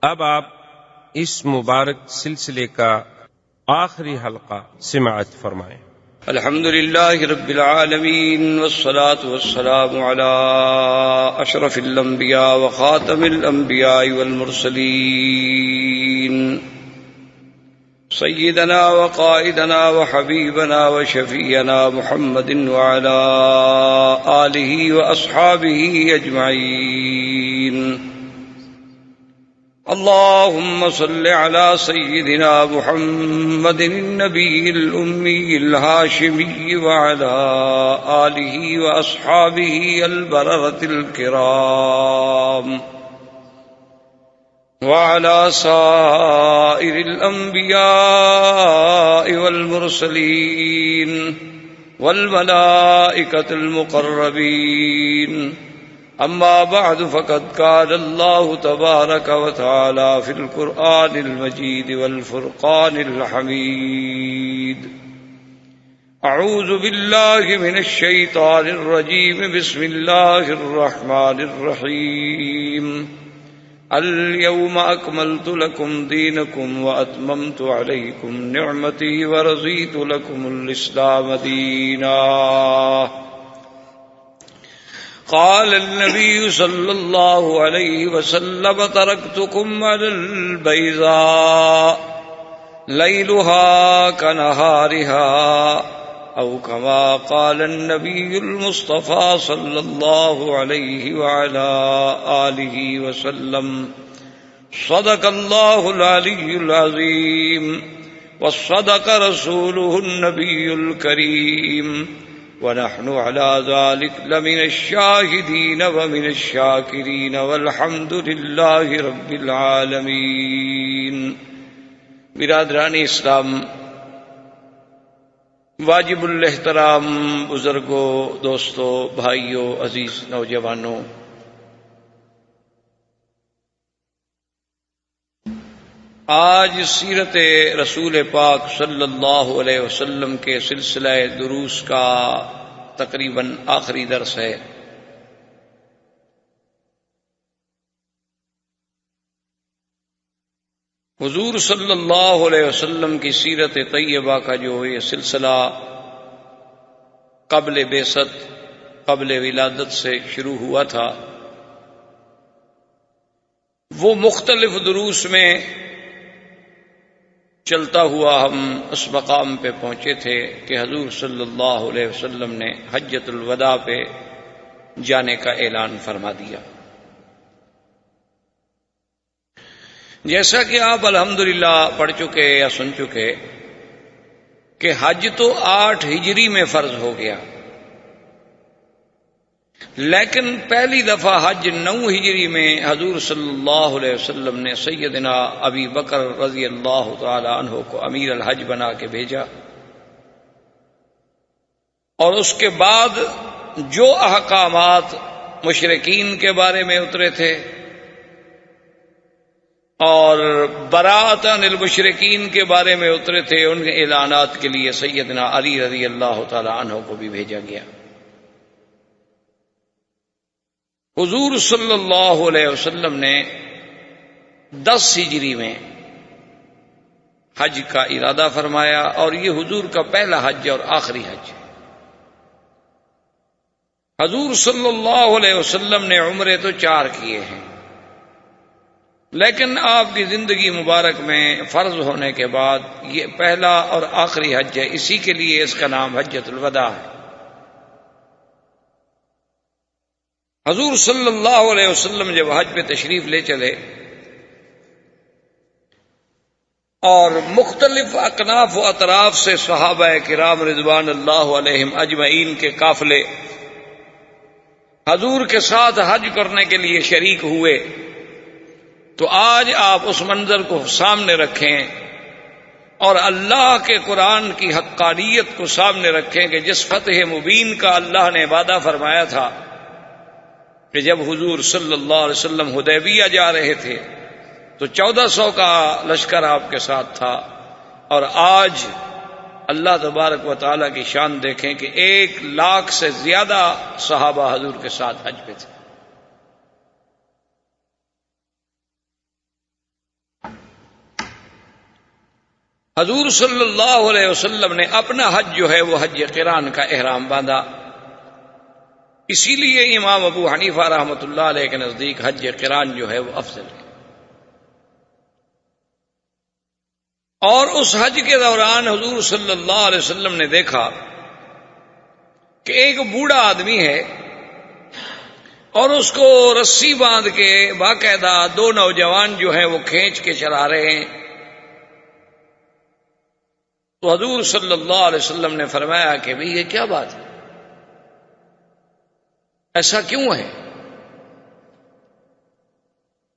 اب آپ اس مبارک سلسلے کا آخری حلقہ سماعت فرمائیں۔ الحمد لله رب العالمين والصلاة والسلام على أشرف الأنبياء وخاتم الأنبياء والمرسلين سيدنا وقائدنا وحبيبنا وشفينا محمد وعلى آله وأصحابه أجمعين اللهم صل على سيدنا محمد النبي الأمي الهاشمي وعلى آله وأصحابه البررة الكرام وعلى سائر الأنبياء والمرسلين والملائكة المقربين أما بعد فقد قال الله تبارك وتعالى في القرآن المجيد والفرقان الحميد أعوذ بالله من الشيطان الرجيم بسم الله الرحمن الرحيم اليوم أكملت لكم دينكم وأتممت عليكم نعمتي ورضيت لكم الإسلام دينا قال النبي صلى الله عليه وسلم تركتكم على البيضاء ليلها كنهارها أو كما قال النبي المصطفى صلى الله عليه وعلى آله وسلم صدق الله العلي العظيم وصدق رسوله النبي الكريم ونحن على ذلك لمن الشاهدين ومن الشاكرين والحمد لله رب العالمين۔ برادران اسلام، واجب الاحترام بزرگوں، دوستوں، بھائیوں، عزیز نوجوانوں، آج سیرت رسول پاک صلی اللہ علیہ وسلم کے سلسلہ دروس کا تقریباً آخری درس ہے۔ حضور صلی اللہ علیہ وسلم کی سیرت طیبہ کا جو یہ سلسلہ قبل بعثت، قبل ولادت سے شروع ہوا تھا، وہ مختلف دروس میں چلتا ہوا ہم اس مقام پہ پہنچے تھے کہ حضور صلی اللہ علیہ وسلم نے حجۃ الوداع پہ جانے کا اعلان فرما دیا۔ جیسا کہ آپ الحمدللہ پڑھ چکے یا سن چکے کہ حج تو 8 ہجری میں فرض ہو گیا، لیکن پہلی دفعہ حج 9 ہجری میں حضور صلی اللہ علیہ وسلم نے سیدنا ابی بکر رضی اللہ تعالی عنہ کو امیر الحج بنا کے بھیجا، اور اس کے بعد جو احکامات مشرکین کے بارے میں اترے تھے اور براءۃ عن المشرکین کے بارے میں اترے تھے، ان کے اعلانات کے لیے سیدنا علی رضی اللہ تعالی عنہ کو بھی بھیجا گیا۔ حضور صلی اللہ علیہ وسلم نے 10 ہجری میں حج کا ارادہ فرمایا، اور یہ حضور کا پہلا حج اور آخری حج ہے۔ حضور صلی اللہ علیہ وسلم نے عمرے تو 4 کیے ہیں، لیکن آپ کی زندگی مبارک میں فرض ہونے کے بعد یہ پہلا اور آخری حج ہے، اسی کے لیے اس کا نام حجۃ الوداع ہے۔ حضور صلی اللہ علیہ وسلم جب حج پہ تشریف لے چلے اور مختلف اکناف و اطراف سے صحابہ کرام رضوان اللہ علیہم اجمعین کے قافلے حضور کے ساتھ حج کرنے کے لیے شریک ہوئے، تو آج آپ اس منظر کو سامنے رکھیں اور اللہ کے قرآن کی حقانیت کو سامنے رکھیں کہ جس فتح مبین کا اللہ نے وعدہ فرمایا تھا کہ جب حضور صلی اللہ علیہ وسلم حدیبیہ جا رہے تھے تو 1400 کا لشکر آپ کے ساتھ تھا، اور آج اللہ تبارک و تعالیٰ کی شان دیکھیں کہ 1,00,000 سے زیادہ صحابہ حضور کے ساتھ حج پہ تھے۔ حضور صلی اللہ علیہ وسلم نے اپنا حج جو ہے وہ حج قران کا احرام باندھا. اسی لیے امام ابو حنیفہ رحمۃ اللہ علیہ کے نزدیک حج قران جو ہے وہ افضل ہے. اور اس حج کے دوران حضور صلی اللہ علیہ وسلم نے دیکھا کہ ایک بوڑھا آدمی ہے اور اس کو رسی باندھ کے باقاعدہ دو نوجوان جو ہیں وہ کھینچ کے چلا رہے ہیں. تو حضور صلی اللہ علیہ وسلم نے فرمایا کہ بھئی یہ کیا بات ہے، ایسا کیوں ہے؟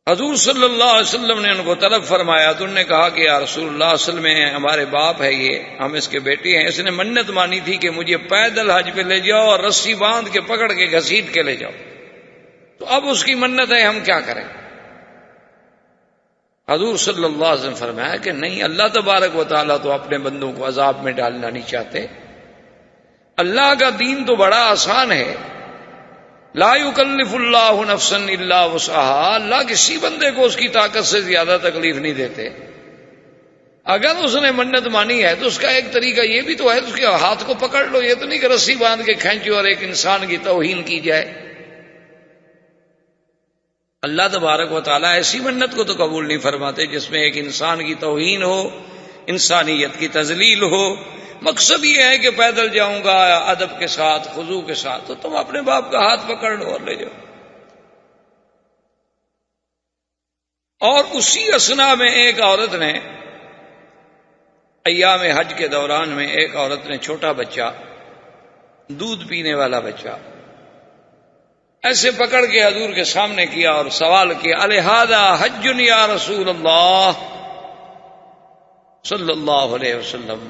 حضور صلی اللہ علیہ وسلم نے ان کو طلب فرمایا تو انہوں نے کہا کہ یا رسول اللہ، اصل میں ہمارے باپ ہے، یہ ہم اس کے بیٹے ہیں، اس نے منت مانی تھی کہ مجھے پیدل حج پہ لے جاؤ اور رسی باندھ کے پکڑ کے گھسیٹ کے لے جاؤ، تو اب اس کی منت ہے، ہم کیا کریں؟ حضور صلی اللہ علیہ وسلم فرمایا کہ نہیں، اللہ تبارک و تعالیٰ تو اپنے بندوں کو عذاب میں ڈالنا نہیں چاہتے. اللہ کا دین تو بڑا آسان ہے. لا یکلف اللہ نفسا الا وسعها، اللہ کسی بندے کو اس کی طاقت سے زیادہ تکلیف نہیں دیتے. اگر اس نے منت مانی ہے تو اس کا ایک طریقہ یہ بھی تو ہے، اس کے ہاتھ کو پکڑ لو، یہ تو نہیں کہ رسی باندھ کے کھینچو اور ایک انسان کی توہین کی جائے. اللہ تبارک و تعالیٰ ایسی منت کو تو قبول نہیں فرماتے جس میں ایک انسان کی توہین ہو، انسانیت کی تذلیل ہو. مقصد یہ ہے کہ پیدل جاؤں گا ادب کے ساتھ، خضوع کے ساتھ، تو تم اپنے باپ کا ہاتھ پکڑ لو اور لے جاؤ. اور اسی اثنا میں ایک عورت نے ایام حج کے دوران میں ایک عورت نے چھوٹا بچہ، دودھ پینے والا بچہ، ایسے پکڑ کے حضور کے سامنے کیا اور سوال کیا، الہذا حج یا رسول اللہ صلی اللہ علیہ وسلم،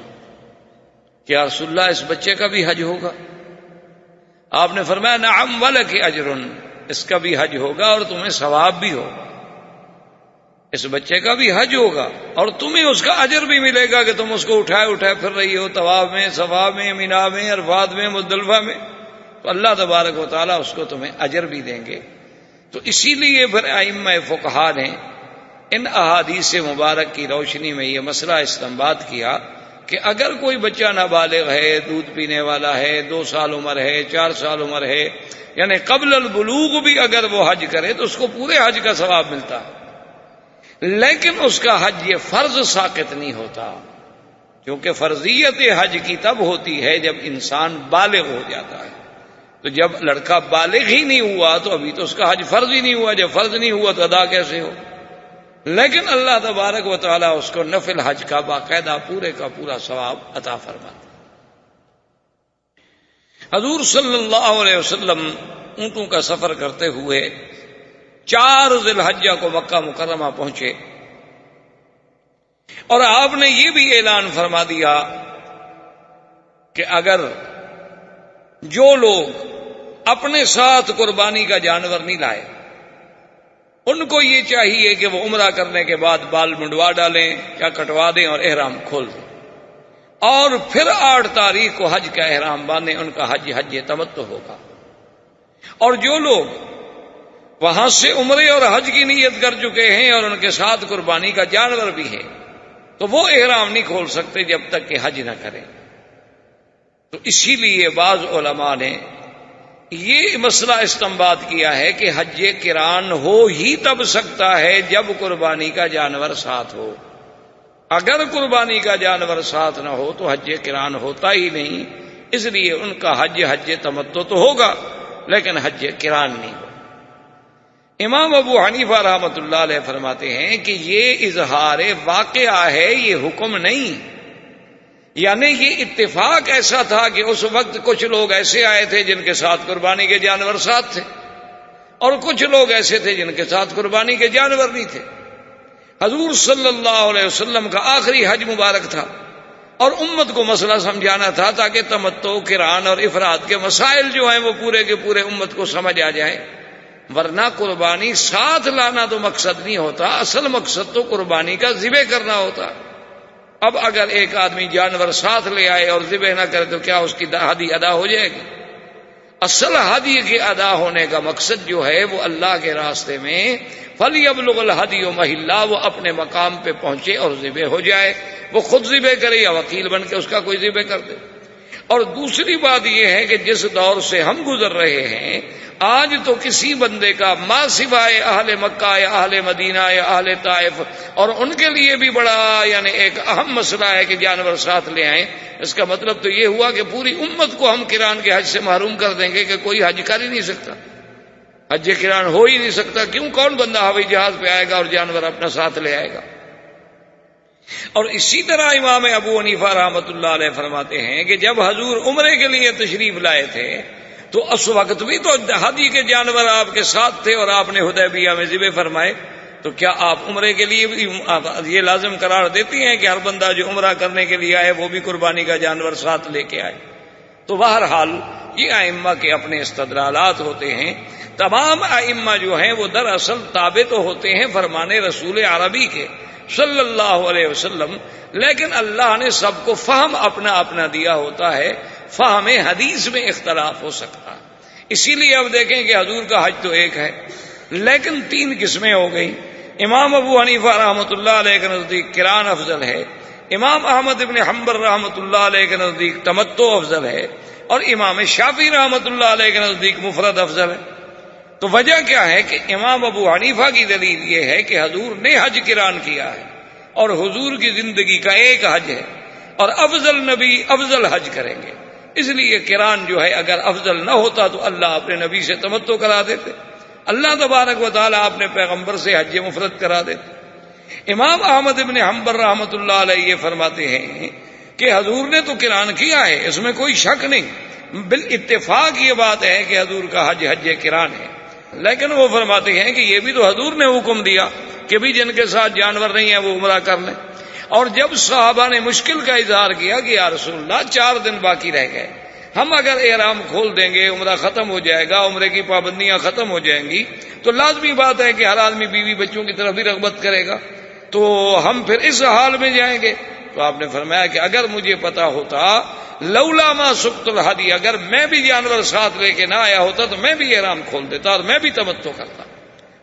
کیا رسول اللہ اس بچے کا بھی حج ہوگا؟ آپ نے فرمایا نعم ولک اجر، اس کا بھی حج ہوگا اور تمہیں ثواب بھی ہوگا. اس بچے کا بھی حج ہوگا اور تمہیں اس کا اجر بھی ملے گا کہ تم اس کو اٹھائے اٹھائے پھر رہی ہو طواف میں، صفا میں، مینا میں، عرفات میں، مزدلفہ میں، تو اللہ تبارک و تعالیٰ اس کو تمہیں اجر بھی دیں گے. تو اسی لیے پھر ائمہ فقہا نے ان احادیث مبارک کی روشنی میں یہ مسئلہ استنباط کیا کہ اگر کوئی بچہ نابالغ ہے، دودھ پینے والا ہے، 2 سال عمر ہے، 4 سال عمر ہے، یعنی قبل البلوغ بھی اگر وہ حج کرے تو اس کو پورے حج کا ثواب ملتا ہے، لیکن اس کا حج یہ فرض ساقط نہیں ہوتا، کیونکہ فرضیت حج کی تب ہوتی ہے جب انسان بالغ ہو جاتا ہے. تو جب لڑکا بالغ ہی نہیں ہوا تو ابھی تو اس کا حج فرض ہی نہیں ہوا، جب فرض نہیں ہوا تو ادا کیسے ہو؟ لیکن اللہ تبارک و تعالیٰ اس کو نفل حج کا باقاعدہ پورے کا پورا ثواب عطا فرماتا. حضور صلی اللہ علیہ وسلم اونٹوں کا سفر کرتے ہوئے 4 ذی الحجہ کو مکہ مکرمہ پہنچے اور آپ نے یہ بھی اعلان فرما دیا کہ اگر جو لوگ اپنے ساتھ قربانی کا جانور نہیں لائے ان کو یہ چاہیے کہ وہ عمرہ کرنے کے بعد بال منڈوا ڈالیں یا کٹوا دیں اور احرام کھول دیں، اور پھر 8 تاریخ کو حج کا احرام باندھیں، ان کا حج تمتع ہوگا. اور جو لوگ وہاں سے عمرے اور حج کی نیت کر چکے ہیں اور ان کے ساتھ قربانی کا جانور بھی ہے تو وہ احرام نہیں کھول سکتے جب تک کہ حج نہ کریں. تو اسی لیے بعض علماء نے یہ مسئلہ استنباط کیا ہے کہ حج قران ہو ہی تب سکتا ہے جب قربانی کا جانور ساتھ ہو. اگر قربانی کا جانور ساتھ نہ ہو تو حج قران ہوتا ہی نہیں. اس لیے ان کا حج تمتع تو ہوگا لیکن حج قران نہیں ہوگا. امام ابو حنیفہ رحمۃ اللہ علیہ فرماتے ہیں کہ یہ اظہار واقعہ ہے، یہ حکم نہیں. یعنی یہ اتفاق ایسا تھا کہ اس وقت کچھ لوگ ایسے آئے تھے جن کے ساتھ قربانی کے جانور ساتھ تھے اور کچھ لوگ ایسے تھے جن کے ساتھ قربانی کے جانور نہیں تھے. حضور صلی اللہ علیہ وسلم کا آخری حج مبارک تھا اور امت کو مسئلہ سمجھانا تھا تاکہ تمتع، قران اور افراد کے مسائل جو ہیں وہ پورے کے پورے امت کو سمجھ آ جائیں. ورنہ قربانی ساتھ لانا تو مقصد نہیں ہوتا، اصل مقصد تو قربانی کا ذبح کرنا ہوتا. اب اگر ایک آدمی جانور ساتھ لے آئے اور ذبح نہ کرے تو کیا اس کی ہدی ادا ہو جائے گی؟ اصل ہدی کے ادا ہونے کا مقصد جو ہے وہ اللہ کے راستے میں فَلْيَبْلُغِ الْهَدْيُ مَحِلَّهُ، وہ اپنے مقام پہ پہنچے اور ذبح ہو جائے. وہ خود ذبح کرے یا وکیل بن کے اس کا کوئی ذبح کر دے۔ اور دوسری بات یہ ہے کہ جس دور سے ہم گزر رہے ہیں آج تو کسی بندے کا ما سوائے اہل مکہ یا اہل مدینہ یا اہل طائف، اور ان کے لیے بھی بڑا یعنی ایک اہم مسئلہ ہے کہ جانور ساتھ لے آئیں۔ اس کا مطلب تو یہ ہوا کہ پوری امت کو ہم قران کے حج سے محروم کر دیں گے کہ کوئی حج کر ہی نہیں سکتا، حج قران ہو ہی نہیں سکتا۔ کیوں؟ کون بندہ ہوائی جہاز پہ آئے گا اور جانور اپنا ساتھ لے آئے گا؟ اور اسی طرح امام ابو حنیفہ رحمۃ اللہ علیہ فرماتے ہیں کہ جب حضور عمرے کے لیے تشریف لائے تھے تو اس وقت بھی تو حدی کے جانور آپ کے ساتھ تھے اور آپ نے حدیبیہ میں ذبح فرمائے، تو کیا آپ عمرے کے لیے بھی یہ لازم قرار دیتی ہیں کہ ہر بندہ جو عمرہ کرنے کے لیے آئے وہ بھی قربانی کا جانور ساتھ لے کے آئے؟ تو بہرحال یہ ائمہ کے اپنے استدلالات ہوتے ہیں۔ تمام ائمہ جو ہیں وہ دراصل تابع تو ہوتے ہیں فرمان رسول عربی کے صلی اللہ علیہ وسلم، لیکن اللہ نے سب کو فہم اپنا اپنا دیا ہوتا ہے، فہم حدیث میں اختلاف ہو سکتا ہے۔ اسی لیے اب دیکھیں کہ حضور کا حج تو ایک ہے لیکن 3 قسمیں ہو گئی۔ امام ابو حنیفہ رحمۃ اللہ علیہ کے نزدیک قران افضل ہے، امام احمد ابن حنبل رحمۃ اللہ علیہ کے نزدیک تمتع افضل ہے، اور امام شافعی رحمۃ اللہ علیہ کے نزدیک مفرد افضل ہے۔ تو وجہ کیا ہے کہ امام ابو حنیفہ کی دلیل یہ ہے کہ حضور نے حج قران کیا ہے اور حضور کی زندگی کا ایک حج ہے، اور افضل نبی افضل حج کریں گے، اس لیے قران جو ہے اگر افضل نہ ہوتا تو اللہ اپنے نبی سے تمتع کرا دیتے، اللہ تبارک و تعالیٰ اپنے پیغمبر سے حج مفرد کرا دیتے۔ امام احمد ابن حنبل رحمۃ اللہ علیہ یہ فرماتے ہیں کہ حضور نے تو قران کیا ہے، اس میں کوئی شک نہیں، بالاتفاق یہ بات ہے کہ حضور کا حج حج قران ہے، لیکن وہ فرماتے ہیں کہ یہ بھی تو حضور نے حکم دیا کہ بھی جن کے ساتھ جانور نہیں ہیں وہ عمرہ کر لیں۔ اور جب صحابہ نے مشکل کا اظہار کیا کہ یا رسول اللہ 4 دن باقی رہ گئے، ہم اگر احرام کھول دیں گے عمرہ ختم ہو جائے گا، عمرے کی پابندیاں ختم ہو جائیں گی، تو لازمی بات ہے کہ ہر آدمی بیوی بچوں کی طرف بھی رغبت کرے گا، تو ہم پھر اس حال میں جائیں گے۔ تو آپ نے فرمایا کہ اگر مجھے پتا ہوتا لولا ما سقت الہدی، اگر میں بھی جانور ساتھ لے کے نہ آیا ہوتا تو میں بھی احرام کھول دیتا اور میں بھی تمتع کرتا۔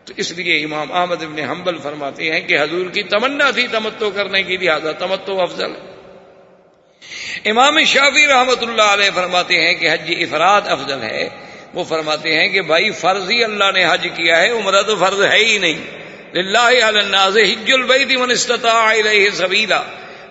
تو اس لیے امام احمد ابن حنبل فرماتے ہیں کہ حضور کی تمنا تھی تمتع کرنے کی، لہذا تمتع افضل ہے۔ امام شافعی رحمۃ اللہ علیہ فرماتے ہیں کہ حج افراد افضل ہے۔ وہ فرماتے ہیں کہ بھائی فرض ہی اللہ نے حج کیا ہے، عمرہ تو فرض ہے ہی نہیں۔ للہ علی الناس حج البیت من استطاع الیہ سبیلا،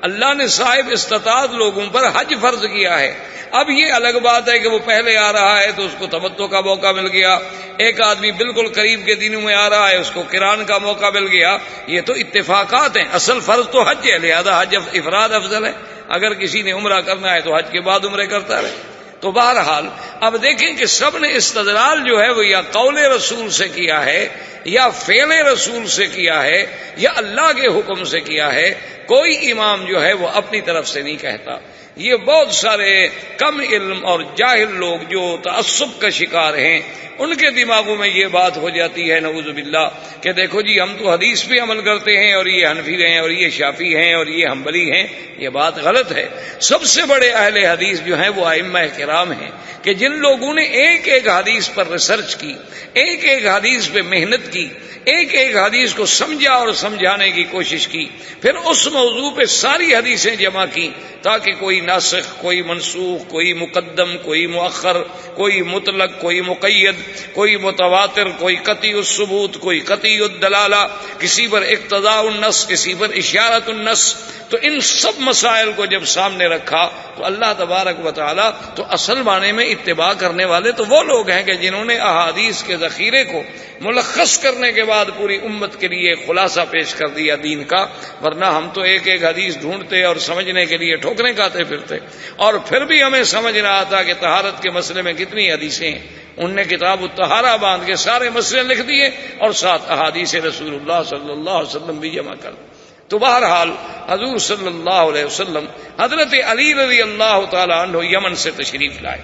اللہ نے صاحب استطاعت لوگوں پر حج فرض کیا ہے۔ اب یہ الگ بات ہے کہ وہ پہلے آ رہا ہے تو اس کو تمتع کا موقع مل گیا، ایک آدمی بالکل قریب کے دنوں میں آ رہا ہے اس کو قران کا موقع مل گیا، یہ تو اتفاقات ہیں، اصل فرض تو حج ہے، لہذا حج افراد افضل ہے۔ اگر کسی نے عمرہ کرنا ہے تو حج کے بعد عمرے کرتا رہے۔ تو بہرحال اب دیکھیں کہ سب نے استدلال جو ہے وہ یا قول رسول سے کیا ہے یا فعل رسول سے کیا ہے یا اللہ کے حکم سے کیا ہے، کوئی امام جو ہے وہ اپنی طرف سے نہیں کہتا۔ یہ بہت سارے کم علم اور جاہل لوگ جو تعصب کا شکار ہیں ان کے دماغوں میں یہ بات ہو جاتی ہے نعوذ باللہ کہ دیکھو جی ہم تو حدیث پہ عمل کرتے ہیں اور یہ حنفی ہیں اور یہ شافعی ہیں اور یہ حنبلی ہیں، یہ بات غلط ہے۔ سب سے بڑے اہل حدیث جو ہیں وہ ائمہ کرام ہیں کہ جن لوگوں نے ایک ایک حدیث پر ریسرچ کی، ایک ایک حدیث پہ محنت کی، ایک ایک حدیث کو سمجھا اور سمجھانے کی کوشش کی، پھر اس موضوع پہ ساری حدیثیں جمع کی تاکہ کوئی ناسخ، کوئی منسوخ، کوئی مقدم، کوئی مؤخر، کوئی مطلق، کوئی مقید، کوئی متواتر، کوئی قطعی الثبوت، کوئی قطعی الدلالہ، کسی پر اقتضاء النص، کسی پر اشارۃ النص۔ تو ان سب مسائل کو جب سامنے رکھا تو اللہ تبارک و تعالی تو اصل معنی میں اتباع کرنے والے تو وہ لوگ ہیں کہ جنہوں نے احادیث کے ذخیرے کو ملخص کرنے کے بعد پوری امت کے لیے خلاصہ پیش کر دیا دین کا، ورنہ ہم تو ایک ایک حدیث ڈھونڈتے اور سمجھنے کے لیے ٹھوکریں کھاتے پھرتے، اور پھر بھی ہمیں سمجھ نہ آتا کہ طہارت کے مسئلے میں کتنی حدیثیں ہیں۔ ان نے کتاب الطہارہ باندھ کے سارے مسئلے لکھ دیے اور ساتھ احادیث رسول اللہ صلی اللہ علیہ وسلم بھی جمع کر دی۔ تو بہرحال حضور صلی اللہ علیہ وسلم حضرت علی رضی اللہ تعالی عنہ یمن سے تشریف لائے۔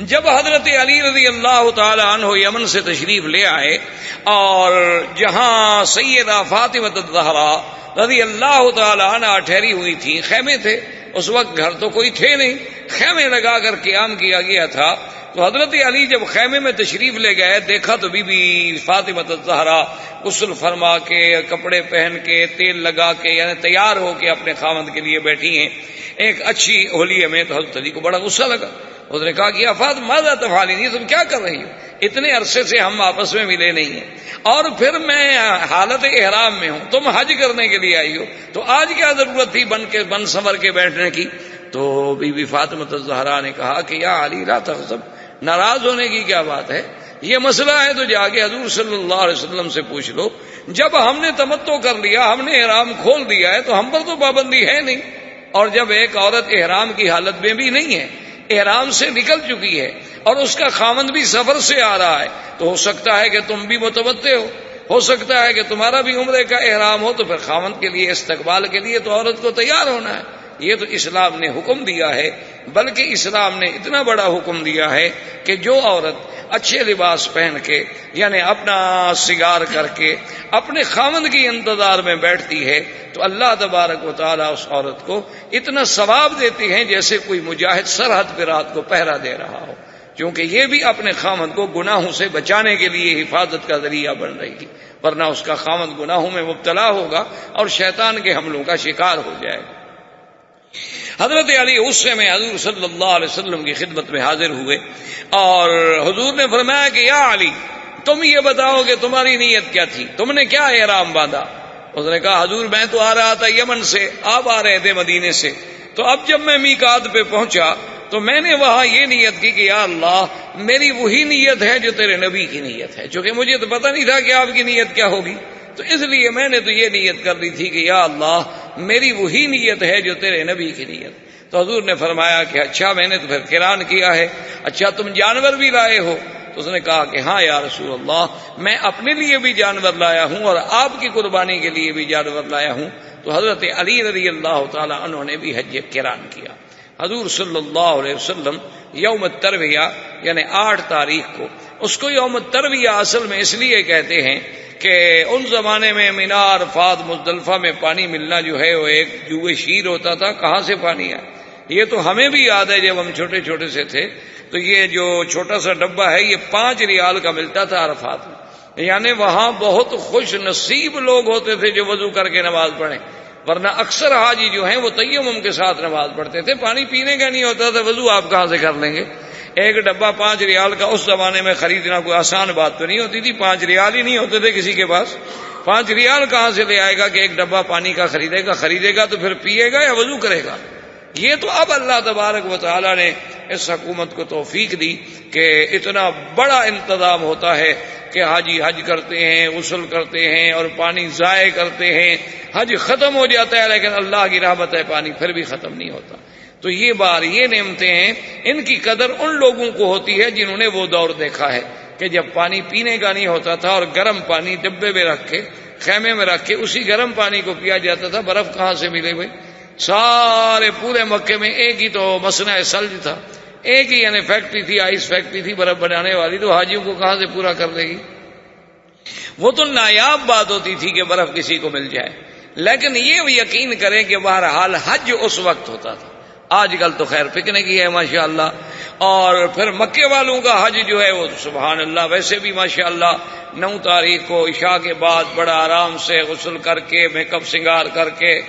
جب حضرت علی رضی اللہ تعالی عنہ یمن سے تشریف لے آئے اور جہاں سیدہ فاطمہ الزہرا رضی اللہ تعالی عنہا ٹھہری ہوئی تھی، خیمے تھے، اس وقت گھر تو کوئی تھے نہیں، خیمے لگا کر قیام کیا گیا تھا۔ تو حضرت علی جب خیمے میں تشریف لے گئے، دیکھا تو بی بی فاطمہ الزہرا غسل فرما کے، کپڑے پہن کے، تیل لگا کے، یعنی تیار ہو کے اپنے خاوند کے لیے بیٹھی ہیں ایک اچھی ہولیے میں۔ تو حضرت علی کو بڑا غصہ لگا، اس نے کہا کہ فاطمہ ماذا تفعلین، تم کیا کر رہی ہو؟ اتنے عرصے سے ہم آپس میں ملے نہیں ہیں، اور پھر میں حالت احرام میں ہوں، تم حج کرنے کے لیے آئی ہو، تو آج کیا ضرورت تھی بن سنور کے بیٹھنے کی؟ تو بی بی فاطمہ الزہرا نے کہا کہ یا علی لا تغضب، ناراض ہونے کی کیا بات ہے، یہ مسئلہ ہے تو جا کے حضور صلی اللہ علیہ وسلم سے پوچھ لو۔ جب ہم نے تمتع کر لیا، ہم نے احرام کھول دیا ہے، تو ہم پر تو پابندی ہے نہیں، اور جب ایک عورت احرام کی حالت میں بھی نہیں ہے، احرام سے نکل چکی ہے، اور اس کا خاوند بھی سفر سے آ رہا ہے، تو ہو سکتا ہے کہ تم بھی متمتع ہو سکتا ہے کہ تمہارا بھی عمرے کا احرام ہو، تو پھر خاوند کے لیے استقبال کے لیے تو عورت کو تیار ہونا ہے۔ یہ تو اسلام نے حکم دیا ہے، بلکہ اسلام نے اتنا بڑا حکم دیا ہے کہ جو عورت اچھے لباس پہن کے، یعنی اپنا سنگار کر کے اپنے خاوند کی انتظار میں بیٹھتی ہے، تو اللہ تبارک و تعالیٰ اس عورت کو اتنا ثواب دیتی ہیں جیسے کوئی مجاہد سرحد پہ رات کو پہرا دے رہا ہو، کیونکہ یہ بھی اپنے خاوند کو گناہوں سے بچانے کے لیے حفاظت کا ذریعہ بن رہی ہے، ورنہ اس کا خاوند گناہوں میں مبتلا ہوگا اور شیطان کے حملوں کا شکار ہو جائے گا۔ حضرت علی غصے میں حضور صلی اللہ علیہ وسلم کی خدمت میں حاضر ہوئے، اور حضور نے فرمایا کہ یا علی، تم یہ بتاؤ کہ تمہاری نیت کیا تھی، تم نے کیا احرام باندھا؟ اس نے کہا حضور میں تو آ رہا تھا یمن سے، آپ آ رہے تھے مدینے سے، تو اب جب میں میقات پہ پہنچا تو میں نے وہاں یہ نیت کی کہ یا اللہ، میری وہی نیت ہے جو تیرے نبی کی نیت ہے، چونکہ مجھے تو پتہ نہیں تھا کہ آپ کی نیت کیا ہوگی، تو اس لیے میں نے تو یہ نیت کر لی تھی کہ یا اللہ، میری وہی نیت ہے جو تیرے نبی کی نیت۔ تو حضور نے فرمایا کہ اچھا، میں نے تو پھر قران کیا ہے، اچھا تم جانور بھی لائے ہو؟ تو اس نے کہا کہ ہاں یا رسول اللہ، میں اپنے لیے بھی جانور لایا ہوں اور آپ کی قربانی کے لیے بھی جانور لایا ہوں۔ تو حضرت علی رضی اللہ تعالی عنہ نے بھی حج قران کیا۔ حضور صلی اللہ علیہ وسلم یوم الترویہ یعنی 8 تاریخ کو، اس کو یوم الترویہ اصل میں اس لیے کہتے ہیں کہ ان زمانے میں مینا، عرفات، مزدلفہ میں پانی ملنا جو ہے وہ ایک جوئے شیر ہوتا تھا، کہاں سے پانی آئے؟ یہ تو ہمیں بھی یاد ہے، جب ہم چھوٹے چھوٹے سے تھے تو یہ جو چھوٹا سا ڈبہ ہے یہ 5 ریال کا ملتا تھا عرفات میں، یعنی وہاں بہت خوش نصیب لوگ ہوتے تھے جو وضو کر کے نماز پڑھیں، ورنہ اکثر حاجی جو ہیں وہ تیمم کے ساتھ نماز پڑھتے تھے، پانی پینے کا نہیں ہوتا تھا، وضو آپ کہاں سے کر لیں گے؟ ایک ڈبہ 5 ریال کا اس زمانے میں خریدنا کوئی آسان بات تو نہیں ہوتی تھی، 5 ریال ہی نہیں ہوتے تھے کسی کے پاس، 5 ریال کہاں سے لے آئے گا کہ ایک ڈبہ پانی کا خریدے گا تو پھر پیے گا یا وضو کرے گا؟ یہ تو اب اللہ تبارک و تعالی نے اس حکومت کو توفیق دی کہ اتنا بڑا انتظام ہوتا ہے کہ حاجی حج کرتے ہیں، غسل کرتے ہیں اور پانی ضائع کرتے ہیں، حج ختم ہو جاتا ہے لیکن اللہ کی رحمت ہے پانی پھر بھی ختم نہیں ہوتا۔ تو یہ یہ نعمتیں ہیں، ان کی قدر ان لوگوں کو ہوتی ہے جنہوں نے وہ دور دیکھا ہے کہ جب پانی پینے کا نہیں ہوتا تھا اور گرم پانی ڈبے میں رکھ کے، خیمے میں رکھ کے اسی گرم پانی کو پیا جاتا تھا، برف کہاں سے ملے ہوئے؟ سارے پورے مکے میں ایک ہی تو مصنع ثلج تھا، ایک ہی یعنی فیکٹری تھی، آئس فیکٹری تھی برف بنانے والی، تو حاجیوں کو کہاں سے پورا کر لے گی؟ وہ تو نایاب بات ہوتی تھی کہ برف کسی کو مل جائے، لیکن یہ یقین کریں کہ بہرحال حج اس وقت ہوتا تھا، آج کل تو خیر پکنک ہی ہے ماشاءاللہ، اور پھر مکے والوں کا حج جو ہے وہ سبحان اللہ ویسے بھی ماشاءاللہ 9 تاریخ کو عشاء کے بعد بڑا آرام سے غسل کر کے، میک اپ سنگار کر کے،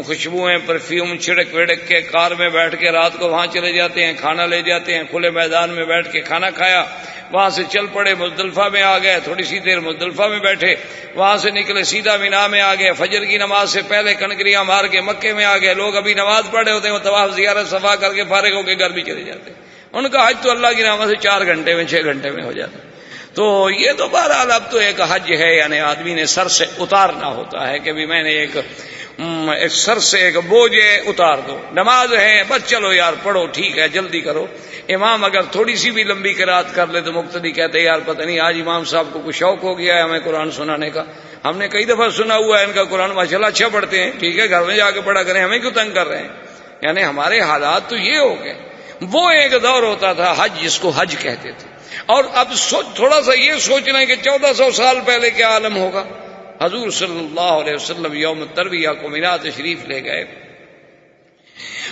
خوشبوئیں پرفیوم چھڑک وڑک کے کار میں بیٹھ کے رات کو وہاں چلے جاتے ہیں، کھانا لے جاتے ہیں، کھلے میدان میں بیٹھ کے کھانا کھایا، وہاں سے چل پڑے مزدلفہ میں آ گئے، تھوڑی سی دیر مزدلفہ میں بیٹھے، وہاں سے نکلے سیدھا مینا میں آ گئے، فجر کی نماز سے پہلے کنکریاں مار کے مکے میں آ گئے، لوگ ابھی نماز پڑھے ہوتے ہیں، وہ طواف زیارت صفا کر کے فارغ ہو کے گھر بھی چلے جاتے ہیں، ان کا حج تو اللہ کی رحمت سے 4 گھنٹے میں 6 گھنٹے میں ہو جاتا ہے۔ تو یہ تو بہرحال اب تو ایک حج ہے، یعنی آدمی نے سر سے اتارنا ہوتا ہے کہ بھی میں نے ایک سر سے ایک بوجھ اتار دو، نماز ہے بس چلو یار پڑھو ٹھیک ہے جلدی کرو، امام اگر تھوڑی سی بھی لمبی قرات کر لے تو مقتدی کہتے یار پتہ نہیں آج امام صاحب کو کچھ شوق ہو گیا ہے ہمیں قرآن سنانے کا، ہم نے کئی دفعہ سنا ہوا ہے ان کا قرآن ماشاءاللہ اچھا پڑھتے ہیں، ٹھیک ہے گھر میں جا کے پڑھا کریں، ہمیں کیوں تنگ کر رہے ہیں؟ یعنی ہمارے حالات تو یہ ہو گئے۔ وہ ایک دور ہوتا تھا حج جس کو حج کہتے تھے، اور اب تھوڑا سا یہ سوچ لیں کہ 1400 سال پہلے کیا عالم ہوگا۔ حضور صلی اللہ علیہ وسلم یوم الترویہ کو مینا تشریف لے گئے،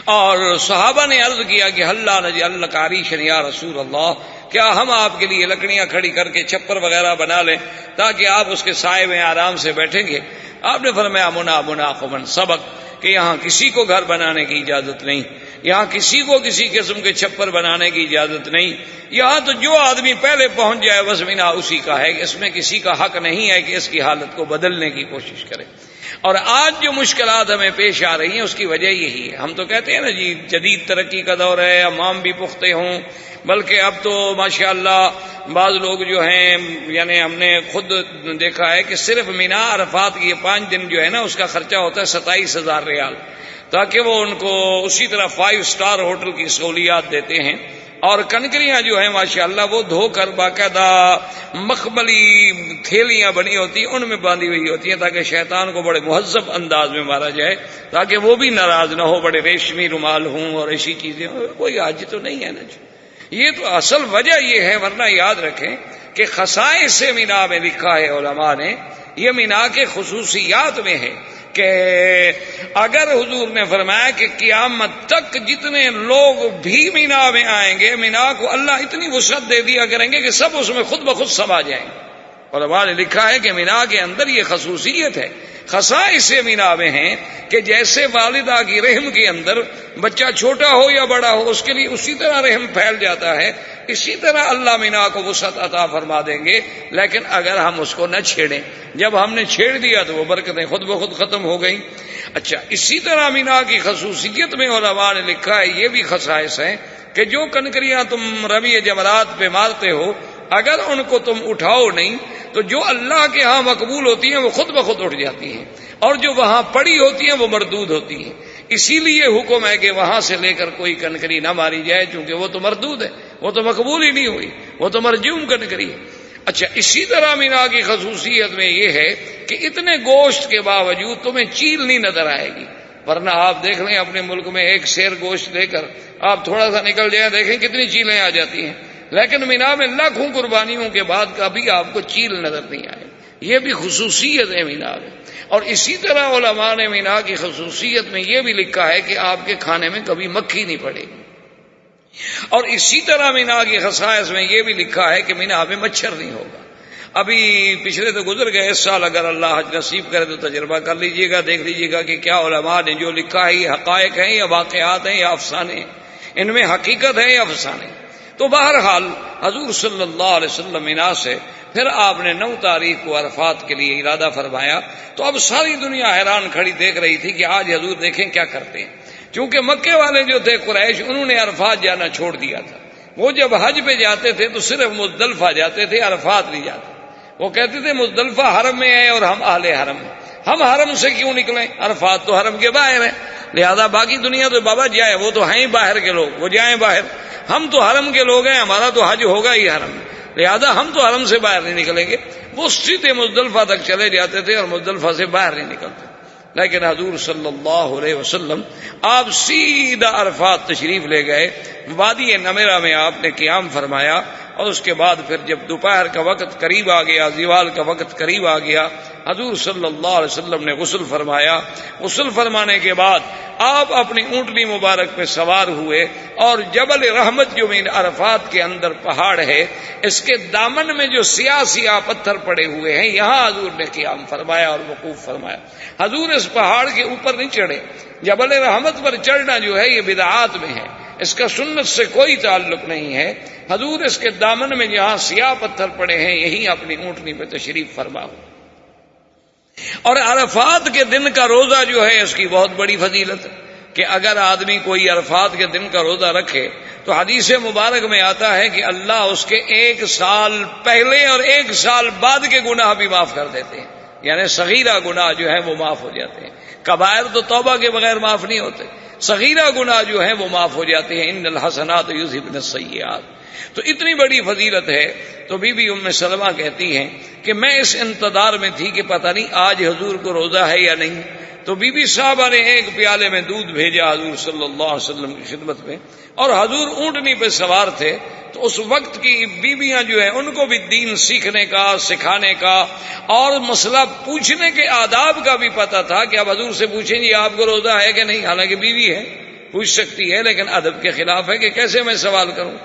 اور صحابہ نے عرض کیا کہ اللہ نجعل لک عریشا یا رسول اللہ، کیا ہم آپ کے لیے لکڑیاں کھڑی کر کے چھپر وغیرہ بنا لیں تاکہ آپ اس کے سائے میں آرام سے بیٹھیں گے؟ آپ نے فرمایا مناخ من سبق، کہ یہاں کسی کو گھر بنانے کی اجازت نہیں، یہاں کسی کو کسی قسم کے چھپر بنانے کی اجازت نہیں، یہاں تو جو آدمی پہلے پہنچ جائے بس مینا اسی کا ہے، اس میں کسی کا حق نہیں ہے کہ اس کی حالت کو بدلنے کی کوشش کرے۔ اور آج جو مشکلات ہمیں پیش آ رہی ہیں اس کی وجہ یہی ہے۔ ہم تو کہتے ہیں نا جی جدید ترقی کا دور ہے، امام بھی پختہ ہوں، بلکہ اب تو ماشاءاللہ بعض لوگ جو ہیں، یعنی ہم نے خود دیکھا ہے کہ صرف مینا عرفات کی 5 دن جو ہے نا اس کا خرچہ ہوتا ہے 27,000 ریال، تاکہ وہ ان کو اسی طرح 5 اسٹار ہوٹل کی سہولیات دیتے ہیں۔ اور کنکریاں جو ہیں ماشاءاللہ وہ دھو کر باقاعدہ مخملی تھیلیاں بنی ہوتی ہیں، ان میں باندھی ہوئی ہوتی ہیں تاکہ شیطان کو بڑے مہذب انداز میں مارا جائے، تاکہ وہ بھی ناراض نہ ہو، بڑے ریشمی رومال ہوں اور ایسی چیزیں ہوں۔ کوئی حج تو نہیں ہے نا جی، یہ تو اصل وجہ یہ ہے۔ ورنہ یاد رکھیں کہ خصائص مینا میں لکھا ہے علماء نے، یہ مینا کے خصوصیات میں ہے کہ اگر حضور نے فرمایا کہ قیامت تک جتنے لوگ بھی مینا میں آئیں گے، مینا کو اللہ اتنی وسعت دے دیا کریں گے کہ سب اس میں خود بخود سما جائیں گے۔ علماء نے لکھا ہے کہ مینا کے اندر یہ خصوصیت ہے، خصائص مینا میں ہیں کہ جیسے والدہ کی رحم کے اندر بچہ چھوٹا ہو یا بڑا ہو اس کے لیے اسی طرح رحم پھیل جاتا ہے، اسی طرح اللہ مینا کو وسعت عطا فرما دیں گے، لیکن اگر ہم اس کو نہ چھیڑیں۔ جب ہم نے چھیڑ دیا تو وہ برکتیں خود بخود ختم ہو گئیں۔ اچھا، اسی طرح مینا کی خصوصیت میں علماء نے لکھا ہے یہ بھی خصائص ہیں کہ جو کنکریاں تم رمی جمرات پہ مارتے ہو، اگر ان کو تم اٹھاؤ نہیں تو جو اللہ کے ہاں مقبول ہوتی ہیں وہ خود بخود اٹھ جاتی ہیں، اور جو وہاں پڑی ہوتی ہیں وہ مردود ہوتی ہیں۔ اسی لیے حکم ہے کہ وہاں سے لے کر کوئی کنکری نہ ماری جائے، چونکہ وہ تو مردود ہے، وہ تو مقبول ہی نہیں ہوئی، وہ تو مرجوم کنکری ہے۔ اچھا، اسی طرح مینا کی خصوصیت میں یہ ہے کہ اتنے گوشت کے باوجود تمہیں چیل نہیں نظر آئے گی۔ ورنہ آپ دیکھ لیں اپنے ملک میں ایک سیر گوشت لے کر آپ تھوڑا سا نکل جائیں، دیکھیں کتنی چیلیں آ جاتی ہیں، لیکن مینا میں لاکھوں قربانیوں کے بعد کبھی آپ کو چیل نظر نہیں آئے۔ یہ بھی خصوصیت ہے مینا میں۔ اور اسی طرح علماء نے مینا کی خصوصیت میں یہ بھی لکھا ہے کہ آپ کے کھانے میں کبھی مکھی نہیں پڑے گی۔ اور اسی طرح مینا کی خصائص میں یہ بھی لکھا ہے کہ مینا میں مچھر نہیں ہوگا۔ ابھی پچھلے تو گزر گئے، اس سال اگر اللہ حج نصیب کرے تو تجربہ کر لیجئے گا، دیکھ لیجئے گا کہ کیا علماء نے جو لکھا ہے یہ حقائق ہیں یا واقعات ہیں یا افسانے ہیں، ان میں حقیقت ہے یا افسانے۔ تو بہرحال حضور صلی اللہ علیہ وسلم مینا سے پھر آپ نے 9 تاریخ کو عرفات کے لیے ارادہ فرمایا۔ تو اب ساری دنیا حیران کھڑی دیکھ رہی تھی کہ آج حضور دیکھیں کیا کرتے ہیں، چونکہ مکے والے جو تھے قریش، انہوں نے عرفات جانا چھوڑ دیا تھا۔ وہ جب حج پہ جاتے تھے تو صرف مزدلفہ جاتے تھے، عرفات نہیں جاتے۔ وہ کہتے تھے مزدلفہ حرم میں ہے اور ہم اہل حرم ہیں، ہم حرم سے کیوں نکلیں، عرفات تو حرم کے باہر ہے، لہذا باقی دنیا تو بابا جائے، وہ تو ہیں باہر کے لوگ، وہ جائیں باہر، ہم تو حرم کے لوگ ہیں، ہمارا تو حج ہوگا ہی حرم میں، لہذا ہم تو حرم سے باہر نہیں نکلیں گے۔ وہ سیدھے مزدلفہ تک چلے جاتے تھے اور مزدلفہ سے باہر نہیں نکلتے۔ لیکن حضور صلی اللہ علیہ وسلم آپ سیدھا عرفات تشریف لے گئے، وادی نمیرہ میں آپ نے قیام فرمایا، اور اس کے بعد پھر جب دوپہر کا وقت قریب آ گیا، زوال کا وقت قریب آ گیا، حضور صلی اللہ علیہ وسلم نے غسل فرمایا۔ غسل فرمانے کے بعد آپ اپنی اونٹنی مبارک پہ سوار ہوئے، اور جبل رحمت جو مین عرفات کے اندر پہاڑ ہے، اس کے دامن میں جو سیاہ سیاہ پتھر پڑے ہوئے ہیں، یہاں حضور نے قیام فرمایا اور وقوف فرمایا۔ حضور اس پہاڑ کے اوپر نہیں چڑھے، جبل رحمت پر چڑھنا جو ہے یہ بدعات میں ہے، اس کا سنت سے کوئی تعلق نہیں ہے۔ حضور اس کے دامن میں جہاں سیاہ پتھر پڑے ہیں یہیں اپنی اونٹنی پہ تشریف فرما ہو۔ اور عرفات کے دن کا روزہ جو ہے اس کی بہت بڑی فضیلت ہے کہ اگر آدمی کوئی عرفات کے دن کا روزہ رکھے تو حدیث مبارک میں آتا ہے کہ اللہ اس کے 1 سال پہلے اور 1 سال بعد کے گناہ بھی معاف کر دیتے ہیں، یعنی صغیرہ گناہ جو ہے وہ معاف ہو جاتے ہیں۔ کبائر تو توبہ کے بغیر معاف نہیں ہوتے، صغیرہ گناہ جو ہے وہ معاف ہو جاتے ہیں۔ ان الحسنات یذھبن السیئات۔ تو اتنی بڑی فضیلت ہے۔ تو بی بی ام سلمہ کہتی ہیں کہ میں اس انتظار میں تھی کہ پتہ نہیں آج حضور کو روزہ ہے یا نہیں، تو بی بی صاحبہ نے ایک پیالے میں دودھ بھیجا حضور صلی اللہ علیہ وسلم کی خدمت میں، اور حضور اونٹنی پہ سوار تھے، تو اس وقت کی بیویاں جو ہیں ان کو بھی دین سیکھنے کا، سکھانے کا اور مسئلہ پوچھنے کے آداب کا بھی پتہ تھا کہ اب حضور سے پوچھیں جی آپ کو روزہ ہے کہ نہیں، حالانکہ بیوی ہے، پوچھ سکتی ہے، لیکن ادب کے خلاف ہے کہ کیسے میں سوال کروں۔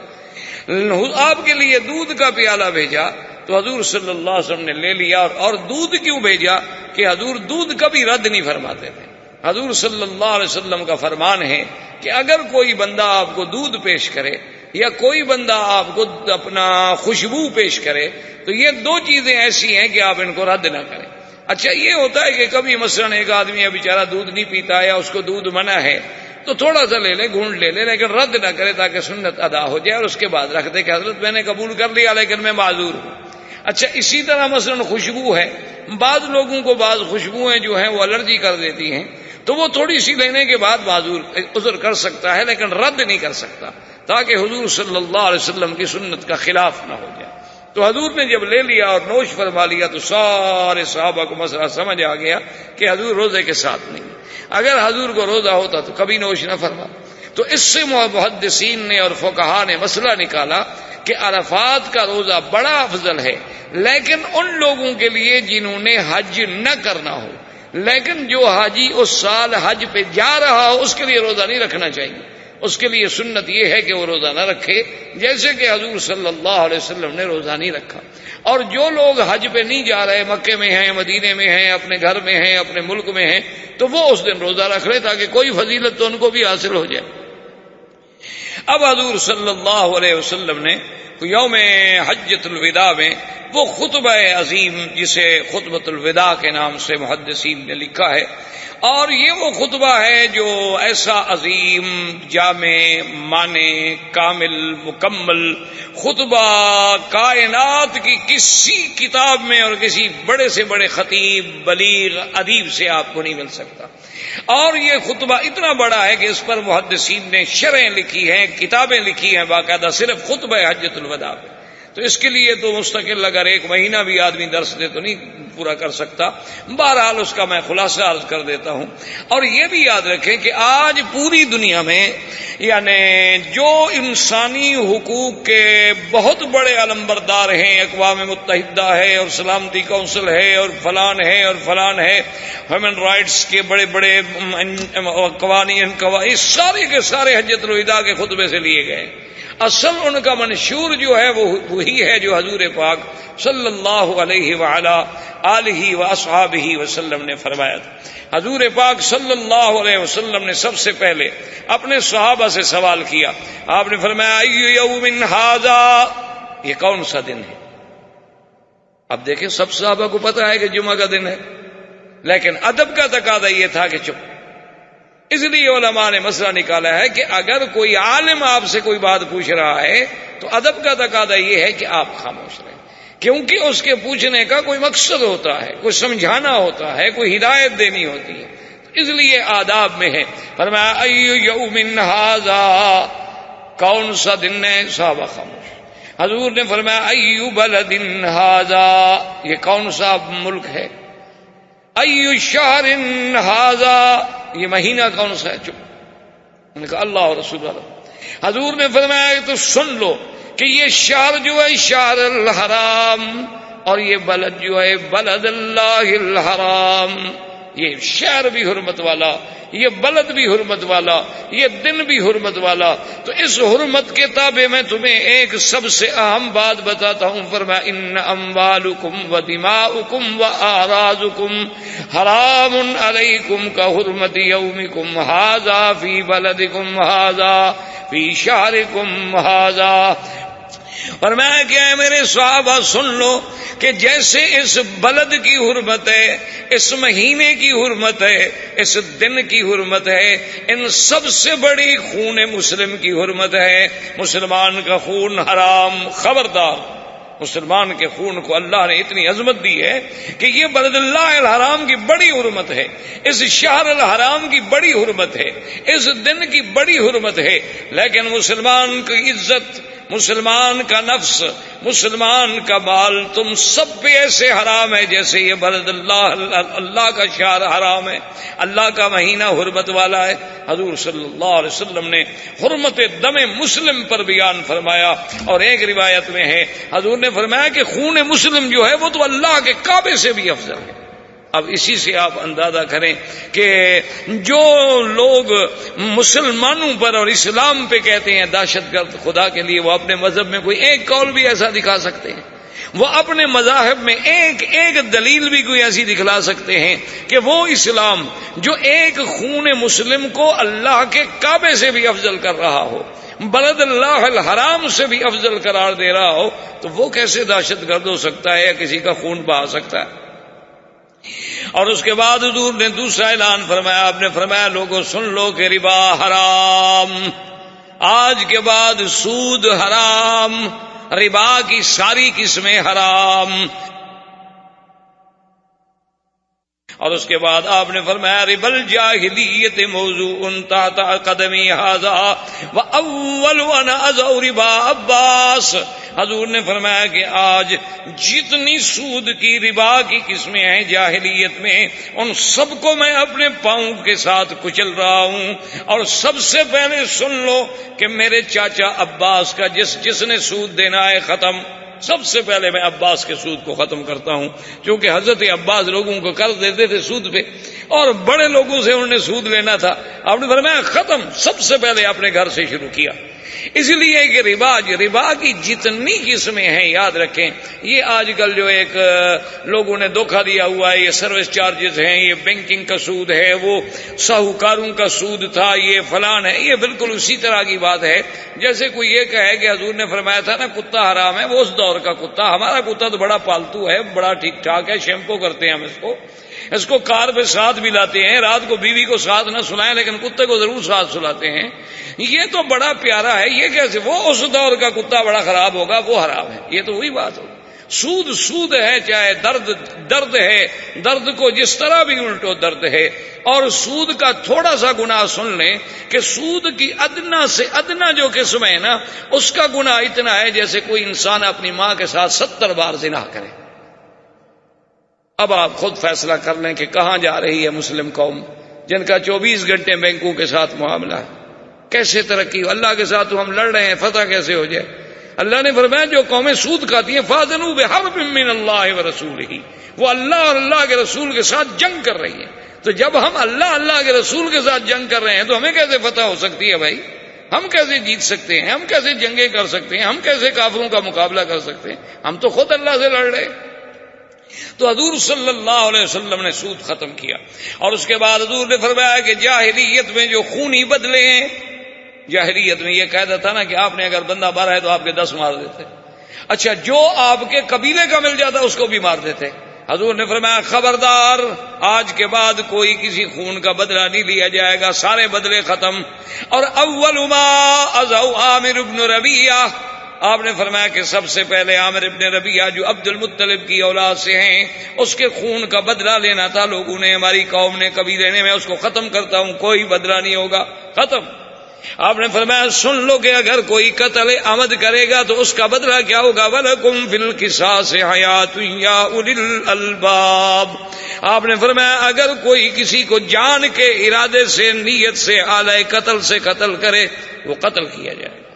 آپ کے لیے دودھ کا پیالہ بھیجا تو حضور صلی اللہ علیہ وسلم نے لے لیا، اور دودھ کیوں بھیجا کہ حضور دودھ کبھی رد نہیں فرماتے تھے۔ حضور صلی اللہ علیہ وسلم کا فرمان ہے کہ اگر کوئی بندہ آپ کو دودھ پیش کرے یا کوئی بندہ آپ کو اپنا خوشبو پیش کرے تو یہ دو چیزیں ایسی ہیں کہ آپ ان کو رد نہ کریں۔ اچھا یہ ہوتا ہے کہ کبھی مثلا ایک آدمی ہے بیچارہ دودھ نہیں پیتا یا اس کو دودھ منع ہے تو تھوڑا سا لے لے، گھونٹ لے لے، لیکن رد نہ کرے تاکہ سنت ادا ہو جائے، اور اس کے بعد رکھ دے کہ حضرت میں نے قبول کر لیا لیکن میں معذور ہوں۔ اچھا اسی طرح مثلا خوشبو ہے، بعض لوگوں کو بعض خوشبوئیں جو ہیں وہ الرجی کر دیتی ہیں تو وہ تھوڑی سی لینے کے بعد معذور عذر کر سکتا ہے لیکن رد نہیں کر سکتا، تاکہ حضور صلی اللہ علیہ وسلم کی سنت کا خلاف نہ ہو جائے۔ تو حضور نے جب لے لیا اور نوش فرما لیا تو سارے صحابہ کو مسئلہ سمجھ آ گیا کہ حضور روزے کے ساتھ نہیں، اگر حضور کو روزہ ہوتا تو کبھی نوش نہ فرما۔ تو اس سے محدثین نے اور فقہا نے مسئلہ نکالا کہ عرفات کا روزہ بڑا افضل ہے، لیکن ان لوگوں کے لیے جنہوں نے حج نہ کرنا ہو، لیکن جو حاجی اس سال حج پہ جا رہا ہو اس کے لیے روزہ نہیں رکھنا چاہیے، اس کے لیے سنت یہ ہے کہ وہ روزہ نہ رکھے، جیسے کہ حضور صلی اللہ علیہ وسلم نے روزہ نہیں رکھا۔ اور جو لوگ حج پہ نہیں جا رہے، مکے میں ہیں، مدینے میں ہیں، اپنے گھر میں ہیں، اپنے ملک میں ہیں، تو وہ اس دن روزہ رکھ لے تاکہ کوئی فضیلت تو ان کو بھی حاصل ہو جائے۔ اب حضور صلی اللہ علیہ وسلم نے یوم حجۃ الوداع میں وہ خطبہ عظیم جسے خطبۃ الوداع کے نام سے محدثین نے لکھا ہے، اور یہ وہ خطبہ ہے جو ایسا عظیم، جامع، معنی، کامل، مکمل خطبہ کائنات کی کسی کتاب میں اور کسی بڑے سے بڑے خطیب، بلیغ، ادیب سے آپ کو نہیں مل سکتا۔ اور یہ خطبہ اتنا بڑا ہے کہ اس پر محدثین نے شرحیں لکھی ہیں، کتابیں لکھی ہیں باقاعدہ صرف خطبہ حجۃ الوداع پہ۔ تو اس کے لیے تو مستقل اگر ایک مہینہ بھی آدمی درس دے تو نہیں پورا کر سکتا۔ بہرحال اس کا میں خلاصہ عرض کر دیتا ہوں۔ اور یہ بھی یاد رکھیں کہ آج پوری دنیا میں یعنی جو انسانی حقوق کے بہت بڑے علمبردار ہیں، اقوام متحدہ ہے اور سلامتی کونسل ہے اور فلان ہے اور فلان ہے، ہیومن رائٹس کے بڑے بڑے قوانین، سارے کے سارے حجۃ الوداع کے خطبے سے لیے گئے۔ اصل ان کا منشور جو ہے وہ وہی ہے جو حضور پاک صلی اللہ علیہ وعلا آلہ واصحابہ وسلم نے فرمایا تھا۔ حضور پاک صلی اللہ علیہ وسلم نے سب سے پہلے اپنے صحابہ سے سوال کیا، آپ نے فرمایا ای یوم ھذا، یہ کون سا دن ہے؟ اب دیکھیں سب صحابہ کو پتا ہے کہ جمعہ کا دن ہے، لیکن ادب کا تقاضا یہ تھا کہ چپ۔ اس لیے علماء نے مسئلہ نکالا ہے کہ اگر کوئی عالم آپ سے کوئی بات پوچھ رہا ہے تو ادب کا تقاضا یہ ہے کہ آپ خاموش رہیں، کیونکہ اس کے پوچھنے کا کوئی مقصد ہوتا ہے، کوئی سمجھانا ہوتا ہے، کوئی ہدایت دینی ہوتی ہے، اس لیے آداب میں ہے۔ فرمایا ای یوم ھذا، کون سا دن ہے؟ صحابہ خاموش۔ حضور نے فرمایا ای بلد ھذا، یہ کون سا ملک ہے؟ ای شہر ھذا، یہ مہینہ کون سا ہے؟ چپ۔ انہوں نے کہا اللہ اور رسول اللہ۔ حضور نے فرمایا تو سن لو کہ یہ شہر جو ہے شہر الحرام، اور یہ بلد جو ہے بلد اللہ الحرام، یہ شہر بھی حرمت والا، یہ بلد بھی حرمت والا، یہ دن بھی حرمت والا۔ تو اس حرمت کے تابع میں تمہیں ایک سب سے اہم بات بتاتا ہوں۔ فرمایا ان اموالکم و دماؤکم و اعراضکم حرام علیکم کحرمت یومکم ھذا فی بلدکم ھذا فی شہرکم ھذا۔ فرمایا کہ اے میرے صحابہ سن لو کہ جیسے اس بلد کی حرمت ہے، اس مہینے کی حرمت ہے، اس دن کی حرمت ہے، ان سب سے بڑی خون مسلم کی حرمت ہے۔ مسلمان کا خون حرام، خبردار، مسلمان کے خون کو اللہ نے اتنی عظمت دی ہے کہ یہ بلد اللہ الحرام کی بڑی حرمت ہے، اس شہر الحرام کی بڑی حرمت ہے، اس دن کی بڑی حرمت ہے، لیکن مسلمان کی عزت، مسلمان کا نفس، مسلمان کا مال تم سب پہ ایسے حرام ہے جیسے یہ بلد اللہ کا شہر حرام ہے، اللہ کا مہینہ حرمت والا ہے۔ حضور صلی اللہ علیہ وسلم نے حرمت دم مسلم پر بیان فرمایا، اور ایک روایت میں ہے حضور نے فرمایا کہ خون مسلم جو ہے وہ تو اللہ کے کعبے سے بھی افضل ہے۔ اب اسی سے آپ اندازہ کریں کہ جو لوگ مسلمانوں پر اور اسلام پہ کہتے ہیں دہشت گرد خدا کے لیے، وہ اپنے مذہب میں کوئی ایک قول بھی ایسا دکھا سکتے ہیں، وہ اپنے مذاہب میں ایک دلیل بھی کوئی ایسی دکھلا سکتے ہیں کہ وہ اسلام جو ایک خون مسلم کو اللہ کے کعبے سے بھی افضل کر رہا ہو، بلد اللہ الحرام سے بھی افضل قرار دے رہا ہو، تو وہ کیسے دہشت گرد ہو سکتا ہے یا کسی کا خون بہا سکتا ہے؟ اور اس کے بعد حضور نے دوسرا اعلان فرمایا، آپ نے فرمایا لوگوں سن لو کہ ربا حرام، آج کے بعد سود حرام، ربا کی ساری قسمیں حرام۔ اور اس کے بعد آپ نے فرمایا ربا الجاہلیت موضوع تحت قدمی ھذا واول وانا ازو ربا عباس۔ حضور نے فرمایا کہ آج جتنی سود کی ربا کی قسمیں ہیں جاہلیت میں، ان سب کو میں اپنے پاؤں کے ساتھ کچل رہا ہوں۔ اور سب سے پہلے سن لو کہ میرے چاچا عباس کا جس نے سود دینا ہے ختم، سب سے پہلے میں عباس کے سود کو ختم کرتا ہوں، کیونکہ حضرت عباس لوگوں کو قرض دیتے تھے سود پہ، اور بڑے لوگوں سے انہوں نے سود لینا تھا۔ آپ نے فرمایا ختم، سب سے پہلے اپنے گھر سے شروع کیا۔ اس لیے کہ ربا کی جتنی قسمیں ہیں یاد رکھیں، یہ آج کل جو ایک لوگوں نے دھوکہ دیا ہوا ہے، یہ سروس چارجز ہیں، یہ بینکنگ کا سود ہے، وہ ساہوکاروں کا سود تھا، یہ فلان ہے، یہ بالکل اسی طرح کی بات ہے جیسے کوئی یہ کہے کہ حضور نے فرمایا تھا نا کتا حرام ہے، وہ اس دور کا کتا، ہمارا کتا تو بڑا پالتو ہے، بڑا ٹھیک ٹھاک ہے، شیمپو کرتے ہیں ہم اس کو کار پہ ساتھ بھی لاتے ہیں، رات کو بیوی کو ساتھ نہ سلائیں لیکن کتے کو ضرور ساتھ سلاتے ہیں، یہ تو بڑا پیارا ہے، یہ کیسے وہ اس دور کا کتا بڑا خراب ہوگا، وہ حرام ہے، یہ تو وہی بات ہوگی۔ سود ہے، چاہے درد ہے، درد کو جس طرح بھی الٹو درد ہے۔ اور سود کا تھوڑا سا گناہ سن لیں کہ سود کی ادنا سے ادنا جو قسم ہے نا، اس کا گناہ اتنا ہے جیسے کوئی انسان اپنی ماں کے ساتھ 70 بار زنا کرے۔ اب آپ خود فیصلہ کر لیں کہ کہاں جا رہی ہے مسلم قوم جن کا 24 گھنٹے بینکوں کے ساتھ معاملہ ہے، کیسے ترقی ہو؟ اللہ کے ساتھ تو ہم لڑ رہے ہیں، فتح کیسے ہو جائے؟ اللہ نے فرمایا جو قومیں سود کھاتی ہیں فاذنوا بحرب من اللہ ورسولہ، وہ اللہ اور اللہ کے رسول کے ساتھ جنگ کر رہی ہیں۔ تو جب ہم اللہ کے رسول کے ساتھ جنگ کر رہے ہیں تو ہمیں کیسے فتح ہو سکتی ہے بھائی؟ ہم کیسے جیت سکتے ہیں؟ ہم کیسے جنگیں کر سکتے ہیں؟ ہم کیسے کافروں کا مقابلہ کر سکتے ہیں؟ ہم تو خود اللہ سے لڑ رہے۔ تو حضور صلی اللہ علیہ وسلم نے سود ختم کیا، اور اس کے بعد حضور نے فرمایا کہ جاہلیت میں جو خونی بدلے ہیں، جاہلیت میں یہ قاعدہ تھا نا کہ آپ نے اگر بندہ مارا ہے تو آپ کے 10 مار دیتے، اچھا جو آپ کے قبیلے کا مل جاتا اس کو بھی مار دیتے۔ حضور نے فرمایا خبردار، آج کے بعد کوئی کسی خون کا بدلہ نہیں لیا جائے گا، سارے بدلے ختم۔ اور اول ما ازو عامر بن ربیعہ، آپ نے فرمایا کہ سب سے پہلے عامر ابن ربیعہ جو عبد المطلب کی اولاد سے ہیں، اس کے خون کا بدلہ لینا تھا لوگوں نے، ہماری قوم نے، قبیلے نے، میں اس کو ختم کرتا ہوں، کوئی بدلہ نہیں ہوگا، ختم۔ آپ نے فرمایا سن لو کہ اگر کوئی قتل عمد کرے گا تو اس کا بدلہ کیا ہوگا، وَلَكُمْ فِي الْقِصَاصِ حَيَاةٌ يَا أُولِي الْأَلْبَابِ۔ آپ نے فرمایا اگر کوئی کسی کو جان کے ارادے سے، نیت سے، آلہ قتل سے قتل کرے وہ قتل کیا جائے گا،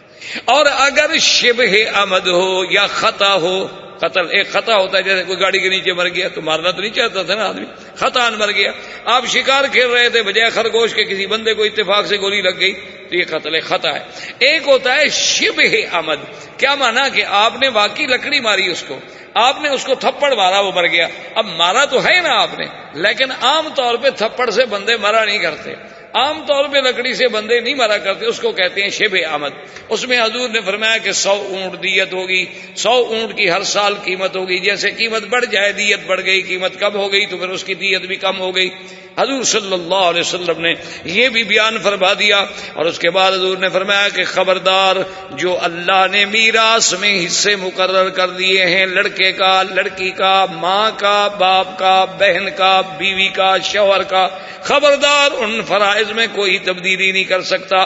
اور اگر شبہ عمد ہو یا خطا ہو، قتل ایک خطا ہوتا ہے، جیسے کوئی گاڑی کے نیچے مر گیا تو مارنا تو نہیں چاہتا تھا نا آدمی، خطا مر گیا، آپ شکار کھیل رہے تھے، بجائے خرگوش کے کسی بندے کو اتفاق سے گولی لگ گئی تو یہ قتل خطا ہے۔ ایک ہوتا ہے شبہ عمد، کیا مانا کہ آپ نے واقعی لکڑی ماری اس کو، آپ نے اس کو تھپڑ مارا، وہ مر گیا، اب مارا تو ہے نا آپ نے، لیکن عام طور پہ تھپڑ سے بندے مرا نہیں کرتے، عام طور پہ لکڑی سے بندے نہیں مرا کرتے، اس کو کہتے ہیں شبہ عمد۔ اس میں حضور نے فرمایا کہ 100 اونٹ دیت ہوگی، 100 اونٹ کی ہر سال قیمت ہوگی، جیسے قیمت بڑھ جائے دیت بڑھ گئی، قیمت کم ہو گئی تو پھر اس کی دیت بھی کم ہو گئی۔ حضور صلی اللہ علیہ وسلم نے یہ بھی بیان فرما دیا، اور اس کے بعد حضور نے فرمایا کہ خبردار جو اللہ نے میراث میں حصے مقرر کر دیے ہیں، لڑکے کا، لڑکی کا، ماں کا، باپ کا، بہن کا، بیوی کا، شوہر کا، خبردار ان فرائض میں کوئی تبدیلی نہیں کر سکتا۔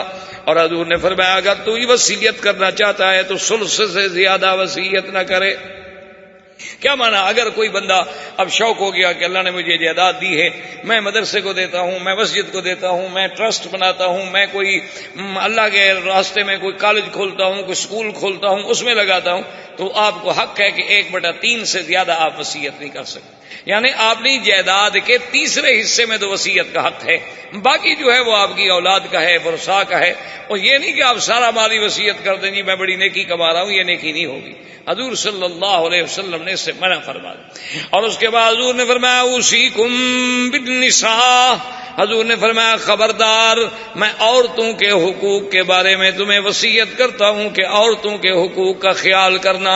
اور حضور نے فرمایا اگر تو یہ وصیت کرنا چاہتا ہے تو ثلث سے زیادہ وصیت نہ کرے۔ کیا مانا، اگر کوئی بندہ اب شوق ہو گیا کہ اللہ نے مجھے جائیداد دی ہے، میں مدرسے کو دیتا ہوں، میں مسجد کو دیتا ہوں، میں ٹرسٹ بناتا ہوں، میں کوئی اللہ کے راستے میں کوئی کالج کھولتا ہوں، کوئی اسکول کھولتا ہوں، اس میں لگاتا ہوں، تو آپ کو حق ہے کہ 1/3 سے زیادہ آپ وصیت نہیں کر سکتے۔ یعنی اپنی جائیداد کے تیسرے حصے میں تو وصیت کا حق ہے، باقی جو ہے وہ آپ کی اولاد کا ہے، ورثاء کا ہے۔ اور یہ نہیں کہ آپ سارا مالی وصیت کر دیں جی میں بڑی نیکی کما رہا ہوں، یہ نیکی نہیں ہوگی۔ حضور صلی اللہ علیہ وسلم نے اس سے منع فرمایا۔ اور اس کے بعد حضور نے فرمایا اوصیکم بالنساء، حضور نے فرمایا خبردار میں عورتوں کے حقوق کے بارے میں تمہیں وصیت کرتا ہوں کہ عورتوں کے حقوق کا خیال کرنا۔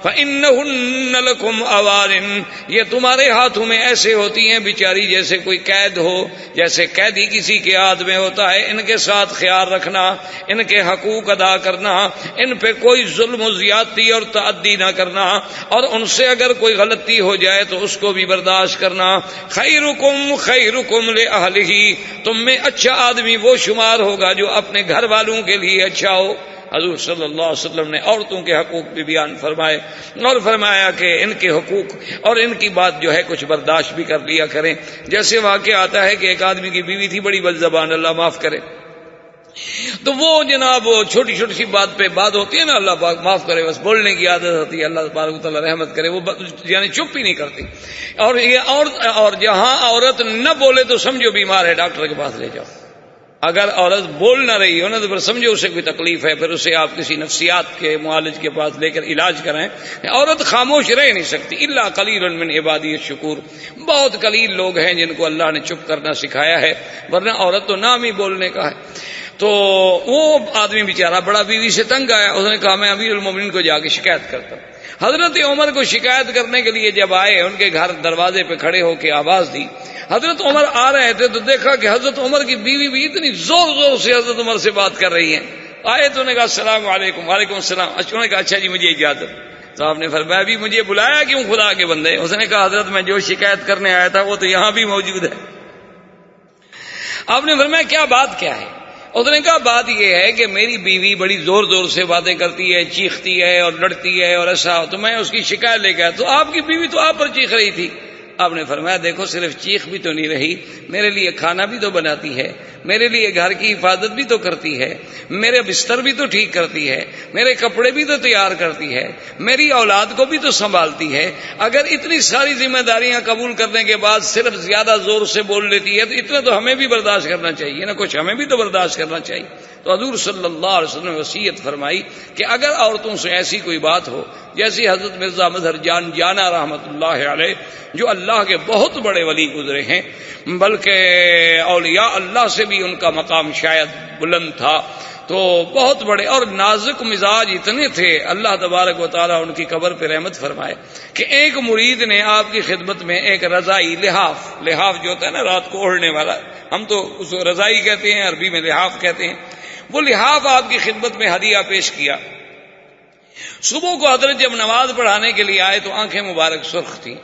فإنہن لکم اوارن، یہ تمہارے ہاتھوں میں ایسے ہوتی ہیں بیچاری جیسے کوئی قید ہو، جیسے قیدی کسی کے ہاتھ میں ہوتا ہے۔ ان کے ساتھ خیال رکھنا، ان کے حقوق ادا کرنا، ان پہ کوئی ظلم و زیادتی اور تعدی نہ کرنا، اور ان سے اگر کوئی غلطی ہو جائے تو اس کو بھی برداشت کرنا۔ خیرکم خیرکم لأہلہ، تم میں اچھا آدمی وہ شمار ہوگا جو اپنے گھر والوں کے لیے اچھا ہو۔ حضور صلی اللہ علیہ وسلم نے عورتوں کے حقوق بھی بیان فرمائے اور فرمایا کہ ان کے حقوق اور ان کی بات جو ہے کچھ برداشت بھی کر لیا کریں۔ جیسے واقعہ آتا ہے کہ ایک آدمی کی بیوی تھی بڑی بدزبان، اللہ معاف کرے، تو وہ جناب چھوٹی چھوٹی سی بات پہ بات ہوتی ہے نا، اللہ پاک معاف کرے، بس بولنے کی عادت ہوتی ہے، اللہ تبارک و تعالیٰ رحمت کرے، وہ یعنی چپ ہی نہیں کرتی۔ اور جہاں عورت نہ بولے تو سمجھو بیمار ہے، ڈاکٹر کے پاس لے جاؤ۔ اگر عورت بول نہ رہی ہو نا تو پھر سمجھو اسے کوئی تکلیف ہے، پھر اسے آپ کسی نفسیات کے معالج کے پاس لے کر علاج کرائیں۔ عورت خاموش رہ نہیں سکتی، الا قلیل من عبادی الشکور، بہت قلیل لوگ ہیں جن کو اللہ نے چپ کرنا سکھایا ہے، ورنہ عورت تو نام ہی بولنے کا ہے۔ تو وہ آدمی بیچارہ بڑا بیوی سے تنگ آیا، اس نے کہا میں امیر المومنین کو جا کے شکایت کرتا ہوں۔ حضرت عمر کو شکایت کرنے کے لیے جب آئے، ان کے گھر دروازے پہ کھڑے ہو کے آواز دی، حضرت عمر آ رہے تھے تو دیکھا کہ حضرت عمر کی بیوی بھی اتنی زور زور سے حضرت عمر سے بات کر رہی ہیں۔ آئے تو نے کہا السلام علیکم، وعلیکم السلام۔ انہوں نے کہا اچھا جی مجھے اجازت۔ تو آپ نے فرمایا ابھی مجھے بلایا کیوں خدا کے بندے؟ اس نے کہا حضرت میں جو شکایت کرنے آیا تھا وہ تو یہاں بھی موجود ہے۔ آپ نے فرمایا کیا بات کیا ہے؟ اس نے کہا بات یہ ہے کہ میری بیوی بڑی زور زور سے باتیں کرتی ہے، چیختی ہے اور لڑتی ہے اور ایسا، تو میں اس کی شکایت لے کے آیا، تو آپ کی بیوی تو آپ پر چیخ رہی تھی۔ آپ نے فرمایا دیکھو صرف چیخ بھی تو نہیں رہی، میرے لیے کھانا بھی تو بناتی ہے، میرے لیے گھر کی حفاظت بھی تو کرتی ہے، میرے بستر بھی تو ٹھیک کرتی ہے، میرے کپڑے بھی تو تیار کرتی ہے، میری اولاد کو بھی تو سنبھالتی ہے۔ اگر اتنی ساری ذمہ داریاں قبول کرنے کے بعد صرف زیادہ زور سے بول لیتی ہے تو اتنا تو ہمیں بھی برداشت کرنا چاہیے نا، کچھ ہمیں بھی تو برداشت کرنا چاہیے۔ تو حضور صلی اللہ علیہ وسلم نے وصیت فرمائی کہ اگر عورتوں سے ایسی کوئی بات ہو، جیسی حضرت مرزا مظہر جان جانا رحمت اللہ علیہ جو اللہ کے بہت بڑے ولی گزرے ہیں، بلکہ اولیاء اللہ سے بھی ان کا مقام شاید بلند تھا، تو بہت بڑے اور نازک مزاج اتنے تھے، اللہ تبارک و تعالیٰ ان کی قبر پہ رحمت فرمائے کہ ایک مرید نے آپ کی خدمت میں ایک رضائی لحاف جو ہوتا ہے نا رات کو اوڑھنے والا، ہم تو اس کو رضائی کہتے ہیں، عربی میں لحاف کہتے ہیں، وہ لحاف آپ کی خدمت میں ہدیہ پیش کیا۔ صبح کو حضرت جب نماز پڑھانے کے لیے آئے تو آنکھیں مبارک سرخ تھیں،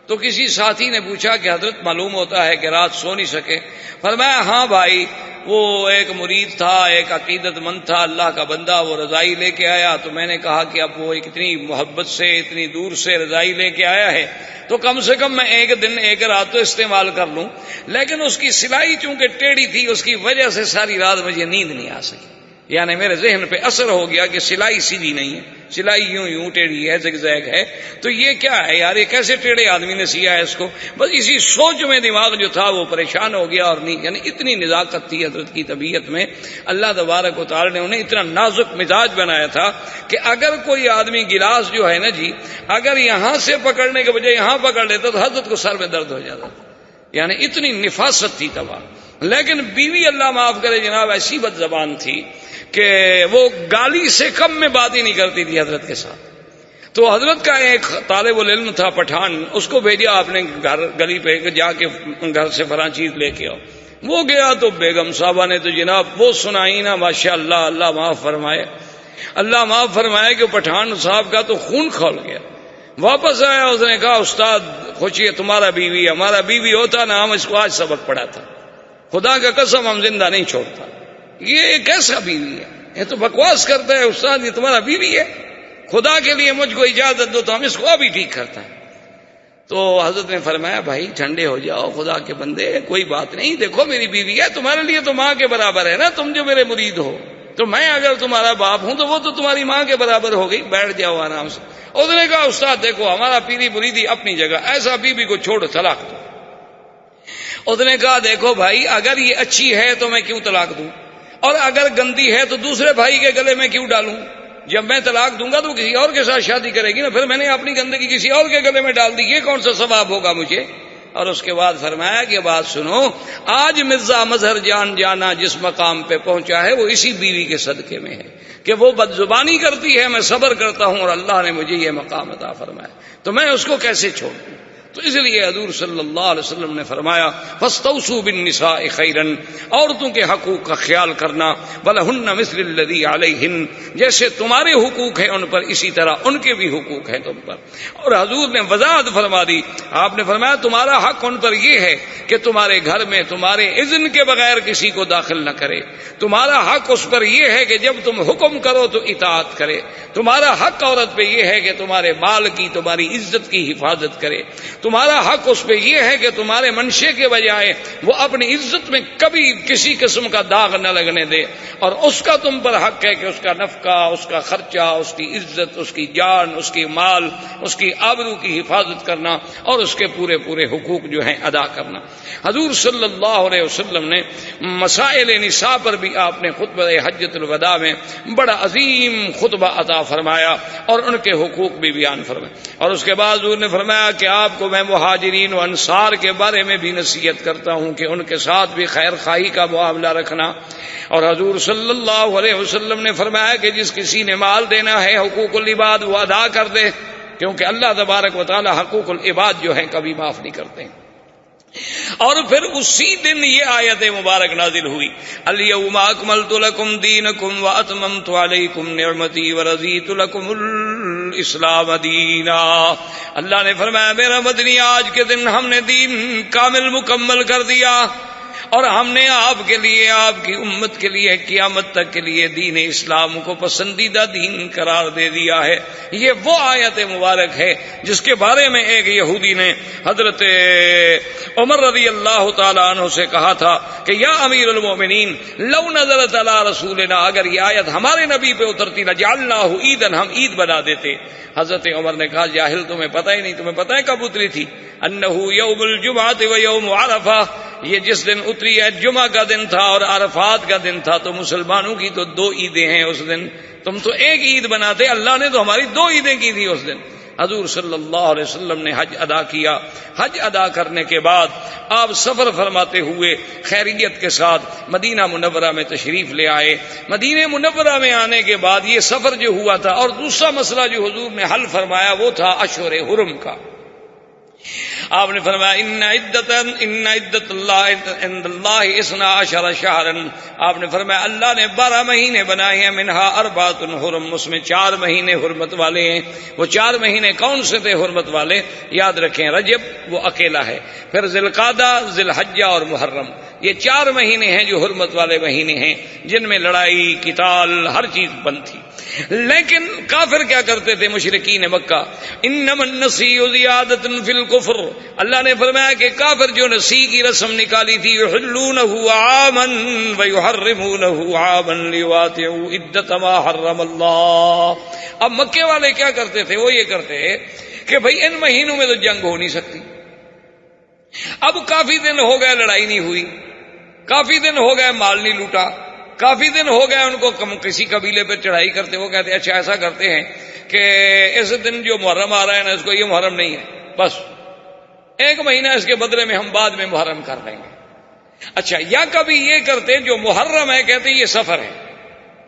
تو کسی ساتھی نے پوچھا کہ حضرت معلوم ہوتا ہے کہ رات سو نہیں سکے؟ فرمایا ہاں بھائی، وہ ایک مرید تھا، ایک عقیدت مند تھا، اللہ کا بندہ، وہ رضائی لے کے آیا، تو میں نے کہا کہ اب وہ اتنی محبت سے اتنی دور سے رضائی لے کے آیا ہے تو کم سے کم میں ایک دن ایک رات تو استعمال کر لوں، لیکن اس کی سلائی چونکہ ٹیڑھی تھی اس کی وجہ سے ساری رات مجھے نیند نہیں آ سکی، یعنی میرے ذہن پہ اثر ہو گیا کہ سلائی سیدھی نہیں ہے، سلائی یوں ٹیڑھی ہے، زگزیگ ہے، تو یہ کیا ہے یار، یہ کیسے ٹیڑھے آدمی نے سیا ہے اس کو؟ بس اسی سوچ میں دماغ جو تھا وہ پریشان ہو گیا، اور نہیں یعنی اتنی نزاکت تھی حضرت کی طبیعت میں، اللہ تبارک و تعالی نے انہیں اتنا نازک مزاج بنایا تھا کہ اگر کوئی آدمی گلاس جو ہے نا جی اگر یہاں سے پکڑنے کے بجائے یہاں پکڑ لیتا تو حضرت کو سر میں درد ہو جاتا تھا، یعنی اتنی نفاست تھی تباہ۔ لیکن بیوی اللہ معاف کرے جناب ایسی بد زبان تھی کہ وہ گالی سے کم میں بات ہی نہیں کرتی تھی حضرت کے ساتھ۔ تو حضرت کا ایک طالب العلم تھا پٹھان، اس کو بھیجا آپ نے گھر گلی پہ جا کے گھر سے فلاں چیز لے کے آؤ، وہ گیا تو بیگم صاحبہ نے تو جناب وہ سنائی نا، ماشاء اللہ، اللہ معاف فرمائے، اللہ معاف فرمائے کہ پٹھان صاحب کا تو خون کھول گیا۔ واپس آیا، اس نے کہا استاد خوشی تمہارا بیوی، ہمارا بیوی ہوتا نا ہم اس کو آج سبق پڑھاتا، خدا کا قسم ہم زندہ نہیں چھوڑتا۔ یہ کیسا بیوی ہے، یہ تو بکواس کرتا ہے استاد، یہ تمہارا بیوی ہے، خدا کے لیے مجھ کو اجازت دو تو ہم اس کو ابھی ٹھیک کرتا ہے۔ تو حضرت نے فرمایا بھائی ٹھنڈے ہو جاؤ، خدا کے بندے کوئی بات نہیں، دیکھو میری بیوی ہے، تمہارے لیے تو ماں کے برابر ہے نا، تم جو میرے مرید ہو، تو میں اگر تمہارا باپ ہوں تو وہ تو تمہاری ماں کے برابر ہو گئی، بیٹھ جاؤ آرام سے۔ اس نے کہا استاد دیکھو ہمارا پیری مریدی اپنی جگہ، ایسا بیوی کو چھوڑ طلاق دو۔ اس نے کہا دیکھو بھائی اگر یہ اچھی ہے تو میں کیوں طلاق دوں، اور اگر گندی ہے تو دوسرے بھائی کے گلے میں کیوں ڈالوں؟ جب میں طلاق دوں گا تو کسی اور کے ساتھ شادی کرے گی نا، پھر میں نے اپنی گندگی کسی اور کے گلے میں ڈال دی، یہ کون سا ثواب ہوگا مجھے؟ اور اس کے بعد فرمایا کہ بات سنو، آج مرزا مظہر جان جانا جس مقام پہ پہنچا ہے وہ اسی بیوی کے صدقے میں ہے کہ وہ بد زبانی کرتی ہے، میں صبر کرتا ہوں اور اللہ نے مجھے یہ مقام عطا فرمایا، تو میں اس کو کیسے چھوڑ دوں؟ تو اس لیے حضور صلی اللہ علیہ وسلم نے فرمایا فاستوصوا بالنساء خیرا، عورتوں کے حقوق کا خیال کرنا، ولہن مثل الذی علیہن، جیسے تمہارے حقوق ہیں ان پر اسی طرح ان کے بھی حقوق ہیں تم پر۔ اور حضور نے وضاحت فرما دی، آپ نے فرمایا تمہارا حق ان پر یہ ہے کہ تمہارے گھر میں تمہارے اذن کے بغیر کسی کو داخل نہ کرے، تمہارا حق اس پر یہ ہے کہ جب تم حکم کرو تو اطاعت کرے، تمہارا حق عورت پہ یہ ہے کہ تمہارے مال کی تمہاری عزت کی حفاظت کرے، تمہارا حق اس پہ یہ ہے کہ تمہارے منشے کے بجائے وہ اپنی عزت میں کبھی کسی قسم کا داغ نہ لگنے دے، اور اس کا تم پر حق ہے کہ اس کا نفقہ، اس کا خرچہ، اس کی عزت، اس کی جان، اس کی مال، اس کی آبرو کی حفاظت کرنا اور اس کے پورے پورے حقوق جو ہیں ادا کرنا۔ حضور صلی اللہ علیہ وسلم نے مسائل نساء پر بھی آپ نے خطبہ حجۃ الوداع میں بڑا عظیم خطبہ عطا فرمایا اور ان کے حقوق بھی بیان فرمائے، اور اس کے بعد حضور نے فرمایا کہ آپ کو میں مہاجرین و انصار کے بارے میں بھی نصیحت کرتا ہوں کہ ان کے ساتھ بھی خیر خواہی کا معاملہ رکھنا۔ اور حضور صلی اللہ علیہ وسلم نے فرمایا کہ جس کسی نے مال دینا ہے حقوق العباد وہ ادا کر دے، کیونکہ اللہ تبارک و تعالی حقوق العباد جو ہیں کبھی معاف نہیں کرتے ہیں۔ اور پھر اسی دن یہ آیت مبارک نازل ہوئی، الیوم اکملت لکم دینکم واتممت علیکم نعمتی ورضیت لکم الاسلام دینا۔ اللہ نے فرمایا میرا مدنی آج کے دن ہم نے دین کامل مکمل کر دیا، اور ہم نے آپ کے لیے، آپ کی امت کے لیے، قیامت تک کے لیے دین اسلام کو پسندیدہ دین قرار دے دیا ہے۔ یہ وہ آیت مبارک ہے جس کے بارے میں ایک یہودی نے حضرت عمر رضی اللہ تعالیٰ عنہ سے کہا تھا کہ یا امیر المومنین لو نزلت علی رسولنا، اگر یہ آیت ہمارے نبی پہ اترتی لجعلناہ عیداً، ہم عید بنا دیتے۔ حضرت عمر نے کہا جاہل تمہیں پتہ ہی نہیں، تمہیں پتہ ہے کب اتری تھی؟ انہ یوم الجمعۃ و یوم عرفہ، یہ جس دن اتری ہے جمعہ کا دن تھا اور عرفات کا دن تھا، تو مسلمانوں کی تو دو عیدیں ہیں اس دن، تم تو ایک عید بناتے، اللہ نے تو ہماری دو عیدیں کی تھی اس دن۔ حضور صلی اللہ علیہ وسلم نے حج ادا کیا، حج ادا کرنے کے بعد آپ سفر فرماتے ہوئے خیریت کے ساتھ مدینہ منورہ میں تشریف لے آئے۔ مدینہ منورہ میں آنے کے بعد یہ سفر جو ہوا تھا، اور دوسرا مسئلہ جو حضور نے حل فرمایا وہ تھا اشہر حرم کا۔ آپ نے فرمایا ان عدت اللہ عند اللہ 12 شہرا، آپ نے فرمایا اللہ نے 12 مہینے بنائے ہیں، منہا اربعۃ حرم، اس میں 4 مہینے حرمت والے ہیں۔ وہ 4 مہینے کون سے تھے حرمت والے؟ یاد رکھیں، رجب وہ اکیلا ہے، پھر ذی القعدہ، ذی الحجہ اور محرم، یہ 4 مہینے ہیں جو حرمت والے مہینے ہیں، جن میں لڑائی، قتال، ہر چیز بند تھی۔ لیکن کافر کیا کرتے تھے مشرکین مکہ؟ انما النسیء زیادۃ فی الکفر، اللہ نے فرمایا کہ کافر جو نسی کی رسم نکالی تھی، یحلونہ عاما ویحرمونہ عاما لیواطئوا عدۃ ما حرم اللہ۔ اب مکے والے کیا کرتے تھے؟ وہ یہ کرتے کہ بھئی ان مہینوں میں تو جنگ ہو نہیں سکتی، اب کافی دن ہو گئے لڑائی نہیں ہوئی، کافی دن ہو گئے مال نہیں لوٹا، کافی دن ہو گئے ان کو کسی قبیلے پہ چڑھائی کرتے، وہ کہتے اچھا ایسا کرتے ہیں کہ اس دن جو محرم آ رہا ہے نا، اس کو یہ محرم نہیں ہے، بس 1 مہینہ اس کے بدلے میں ہم بعد میں محرم کر لیں گے۔ اچھا، یا کبھی یہ کرتے جو محرم ہے کہتے یہ سفر ہے،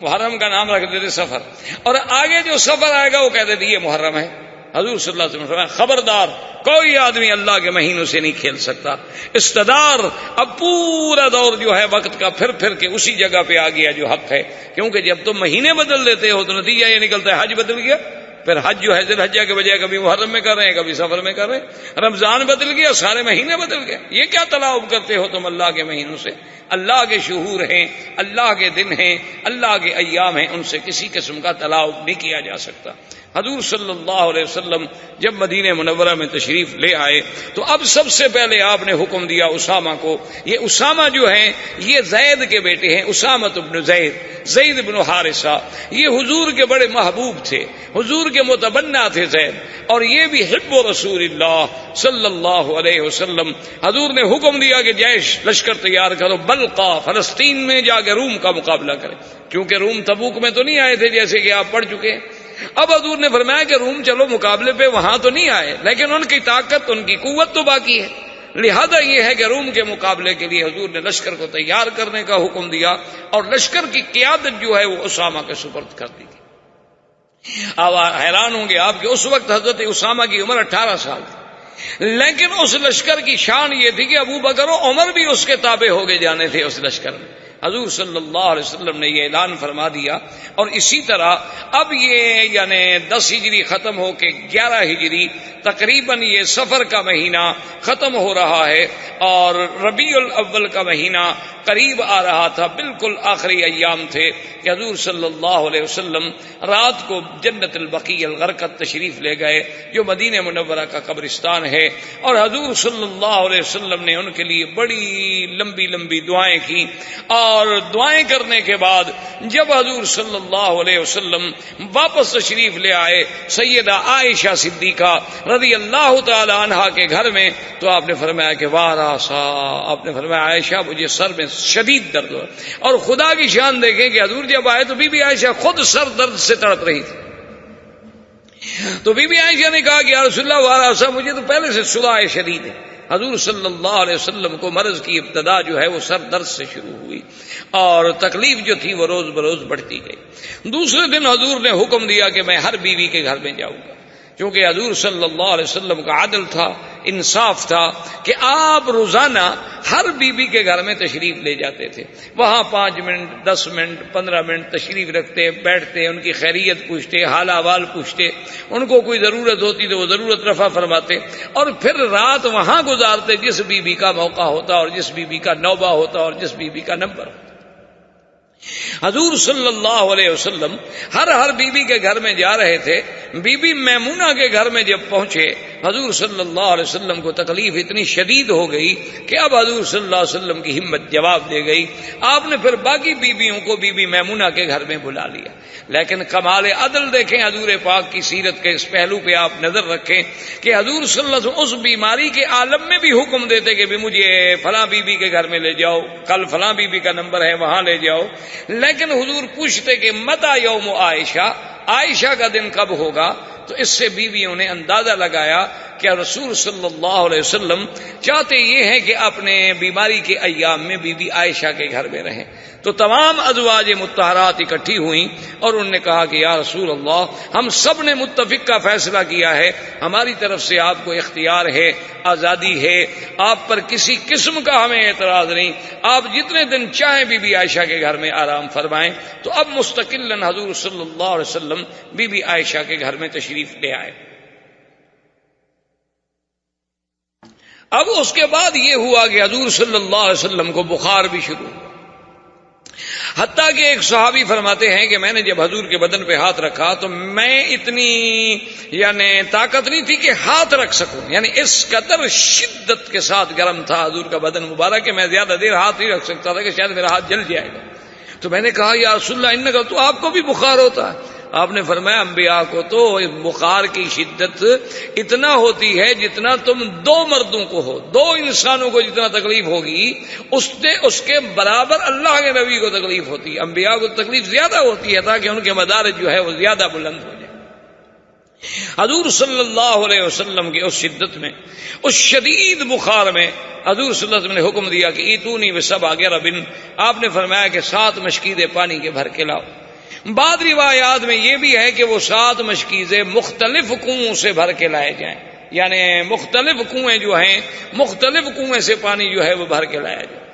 محرم کا نام رکھ دیتے سفر، اور آگے جو سفر آئے گا وہ کہتے تھے یہ محرم ہے۔ حضور صلی اللہ علیہ وسلم فرمایا خبردار، کوئی آدمی اللہ کے مہینوں سے نہیں کھیل سکتا۔ استدار، اب پورا دور جو ہے وقت کا پھر پھر کے اسی جگہ پہ آ گیا جو حق ہے، کیونکہ جب تم مہینے بدل دیتے ہو تو نتیجہ یہ نکلتا ہے حج بدل گیا، پھر حج جو ہے ذی الحجہ کے بجائے کبھی محرم میں کر رہے ہیں، کبھی سفر میں کر رہے ہیں، رمضان بدل گیا، سارے مہینے بدل گئے۔ یہ کیا تلاعب کرتے ہو تم اللہ کے مہینوں سے؟ اللہ کے شہور ہیں، اللہ کے دن ہیں، اللہ کے ایام ہیں، ان سے کسی قسم کا تلاعب نہیں کیا جا سکتا۔ حضور صلی اللہ علیہ وسلم جب مدینہ منورہ میں تشریف لے آئے تو اب سب سے پہلے آپ نے حکم دیا اسامہ کو. یہ اسامہ جو ہیں یہ زید کے بیٹے ہیں, اسامہ بن زید بن حارثہ. یہ حضور کے بڑے محبوب تھے, حضور کے متبنہ تھے زید, اور یہ بھی حب رسول اللہ صلی اللہ علیہ وسلم. حضور نے حکم دیا کہ جیش لشکر تیار کرو, بلقا فلسطین میں جا کے روم کا مقابلہ کرے, کیونکہ روم تبوک میں تو نہیں آئے تھے جیسے کہ آپ پڑھ چکے. اب حضور نے فرمایا کہ روم چلو مقابلے پہ, وہاں تو نہیں آئے لیکن ان کی طاقت ان کی قوت تو باقی ہے. لہذا یہ ہے کہ روم کے مقابلے کے لیے حضور نے لشکر کو تیار کرنے کا حکم دیا, اور لشکر کی قیادت جو ہے وہ اسامہ کے سپرد کر دی گئی. اب حیران ہوں گے آپ کہ اس وقت حضرت اسامہ کی عمر 18 سال تھی, لیکن اس لشکر کی شان یہ تھی کہ ابو بکر و عمر بھی اس کے تابع ہو گئے جانے تھے اس لشکر میں. حضور صلی اللہ علیہ وسلم نے یہ اعلان فرما دیا, اور اسی طرح اب یہ یعنی 10 ہجری ختم ہو کے 11 ہجری تقریباً یہ صفر کا مہینہ ختم ہو رہا ہے, اور ربیع الاول کا مہینہ قریب آ رہا تھا. بالکل آخری ایام تھے کہ حضور صلی اللہ علیہ وسلم رات کو جنت البقیع الغرقد تشریف لے گئے, جو مدینہ منورہ کا قبرستان ہے, اور حضور صلی اللہ علیہ وسلم نے ان کے لیے بڑی لمبی لمبی دعائیں کی. اور دعائیں کرنے کے بعد جب حضور صلی اللہ علیہ وسلم واپس تشریف لے آئے سیدہ عائشہ صدیقہ رضی اللہ تعالی عنہا کے گھر میں, تو آپ نے فرمایا کہ واراسا, آپ نے فرمایا عائشہ مجھے سر میں شدید درد ہو. اور خدا کی شان دیکھیں کہ حضور جب آئے تو بی بی عائشہ خود سر درد سے تڑپ رہی تھی. تو بی بی عائشہ نے کہا کہ یا رسول اللہ واراسا, مجھے تو پہلے سے صداع شدید ہے. حضور صلی اللہ علیہ وسلم کو مرض کی ابتدا جو ہے وہ سر درد سے شروع ہوئی, اور تکلیف جو تھی وہ روز بروز بڑھتی گئی. دوسرے دن حضور نے حکم دیا کہ میں ہر بیوی کے گھر میں جاؤں گا, کیونکہ حضور صلی اللہ علیہ وسلم کا عدل تھا, انصاف تھا کہ آپ روزانہ ہر بیوی کے گھر میں تشریف لے جاتے تھے. وہاں 5 منٹ 10 منٹ 15 منٹ تشریف رکھتے, بیٹھتے, ان کی خیریت پوچھتے, حال احوال پوچھتے, ان کو کوئی ضرورت ہوتی تو وہ ضرورت رفع فرماتے, اور پھر رات وہاں گزارتے جس بیوی کا موقع ہوتا, اور جس بیوی کا نوبہ ہوتا, اور جس بیوی کا نمبر ہوتا. حضور صلی اللہ علیہ وسلم ہر بیوی کے گھر میں جا رہے تھے. بی بی میمونہ کے گھر میں جب پہنچے, حضور صلی اللہ علیہ وسلم کو تکلیف اتنی شدید ہو گئی کہ اب حضور صلی اللہ علیہ وسلم کی ہمت جواب دے گئی. آپ نے پھر باقی بیویوں کو بی بی میمونہ کے گھر میں بلا لیا. لیکن کمال عدل دیکھیں حضور پاک کی سیرت کے اس پہلو پہ آپ نظر رکھیں کہ حضور صلی اللہ علیہ وسلم اس بیماری کے عالم میں بھی حکم دیتے کہ بھی مجھے فلاں بیوی کے گھر میں لے جاؤ, کل فلاں بیوی کا نمبر ہے وہاں لے جاؤ. لیکن حضور پوچھتے کہ متى یوم عائشہ, عائشہ کا دن کب ہوگا. تو اس سے بیویوں نے اندازہ لگایا کہ رسول صلی اللہ علیہ وسلم چاہتے یہ ہیں کہ اپنے بیماری کے ایام میں بی بی عائشہ کے گھر میں رہیں. تو تمام ازواج مطہرات اکٹھی ہوئیں اور انہوں نے کہا کہ یا رسول اللہ, ہم سب نے متفق کا فیصلہ کیا ہے, ہماری طرف سے آپ کو اختیار ہے, آزادی ہے, آپ پر کسی قسم کا ہمیں اعتراض نہیں, آپ جتنے دن چاہیں بی بی عائشہ کے گھر میں آرام فرمائیں. تو اب مستقلاً حضور صلی اللہ علیہ وسلم بی بی عائشہ کے گھر میں تشریف لے آئے. اب اس کے بعد یہ ہوا کہ حضور صلی اللہ علیہ وسلم کو بخار بھی شروع ہوا, حتیٰ کہ ایک صحابی فرماتے ہیں کہ میں نے جب حضور کے بدن پہ ہاتھ رکھا تو میں اتنی یعنی طاقت نہیں تھی کہ ہاتھ رکھ سکوں, یعنی اس قدر شدت کے ساتھ گرم تھا حضور کا بدن مبارک کہ میں زیادہ دیر ہاتھ نہیں رکھ سکتا تھا کہ شاید میرا ہاتھ جل جائے گا. تو میں نے کہا یا رسول اللہ انکا, تو آپ کو بھی بخار ہوتا ہے؟ آپ نے فرمایا انبیاء کو تو بخار کی شدت اتنا ہوتی ہے جتنا تم 2 مردوں کو ہو, 2 انسانوں کو جتنا تکلیف ہوگی اس کے برابر اللہ کے نبی کو تکلیف ہوتی ہے. انبیاء کو تکلیف زیادہ ہوتی ہے تاکہ ان کے مدارج جو ہے وہ زیادہ بلند ہو جائے. حضور صلی اللہ علیہ وسلم کی اس شدت میں, اس شدید بخار میں حضور صلی اللہ علیہ وسلم نے حکم دیا کہ ایتونی بسبع غرب, آپ نے فرمایا کہ 7 مشکیزیں پانی کے بھر کے لاؤ. بعض روایات میں یہ بھی ہے کہ وہ 7 مشکیزیں مختلف کنویں سے بھر کے لائے جائیں, یعنی مختلف کنویں جو ہیں مختلف کنویں سے پانی جو ہے وہ بھر کے لایا جائے.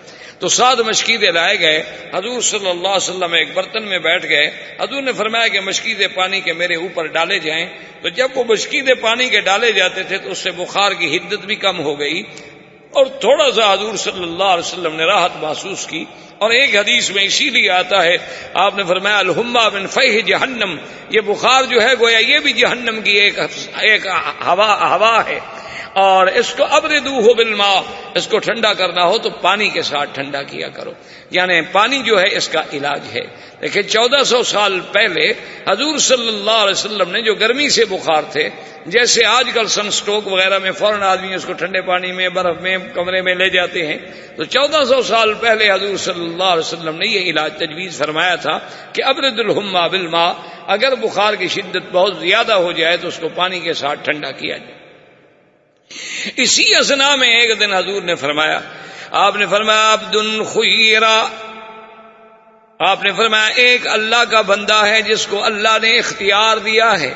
تو 7 مشکیزیں لائے گئے. حضور صلی اللہ علیہ وسلم ایک برتن میں بیٹھ گئے. حضور نے فرمایا کہ مشکیزیں پانی کے میرے اوپر ڈالے جائیں. تو جب وہ مشکیزیں پانی کے ڈالے جاتے تھے تو اس سے بخار کی حدت بھی کم ہو گئی اور تھوڑا سا حضور صلی اللہ علیہ وسلم نے راحت محسوس کی. اور ایک حدیث میں اسی لیے آتا ہے، آپ نے فرمایا الحمہ من فیح جہنم، یہ بخار جو ہے گویا یہ بھی جہنم کی ایک ہوا ہے، اور اس کو ابردوہ بالماء، اس کو ٹھنڈا کرنا ہو تو پانی کے ساتھ ٹھنڈا کیا کرو، یعنی پانی جو ہے اس کا علاج ہے. دیکھیں 1400 سال پہلے حضور صلی اللہ علیہ وسلم نے جو گرمی سے بخار تھے، جیسے آج کل سن سٹروک وغیرہ میں فوراً آدمی اس کو ٹھنڈے پانی میں برف میں کمرے میں لے جاتے ہیں، تو 1400 سال پہلے حضور صلی اللہ علیہ وسلم نے یہ علاج تجویز فرمایا تھا کہ ابرد الحمہ بالماء، اگر بخار کی شدت بہت زیادہ ہو جائے تو اس کو پانی کے ساتھ ٹھنڈا کیا جائے. اسی اثنا میں ایک دن حضور نے فرمایا، آپ نے فرمایا عبد خیرا، آپ نے فرمایا ایک اللہ کا بندہ ہے جس کو اللہ نے اختیار دیا ہے.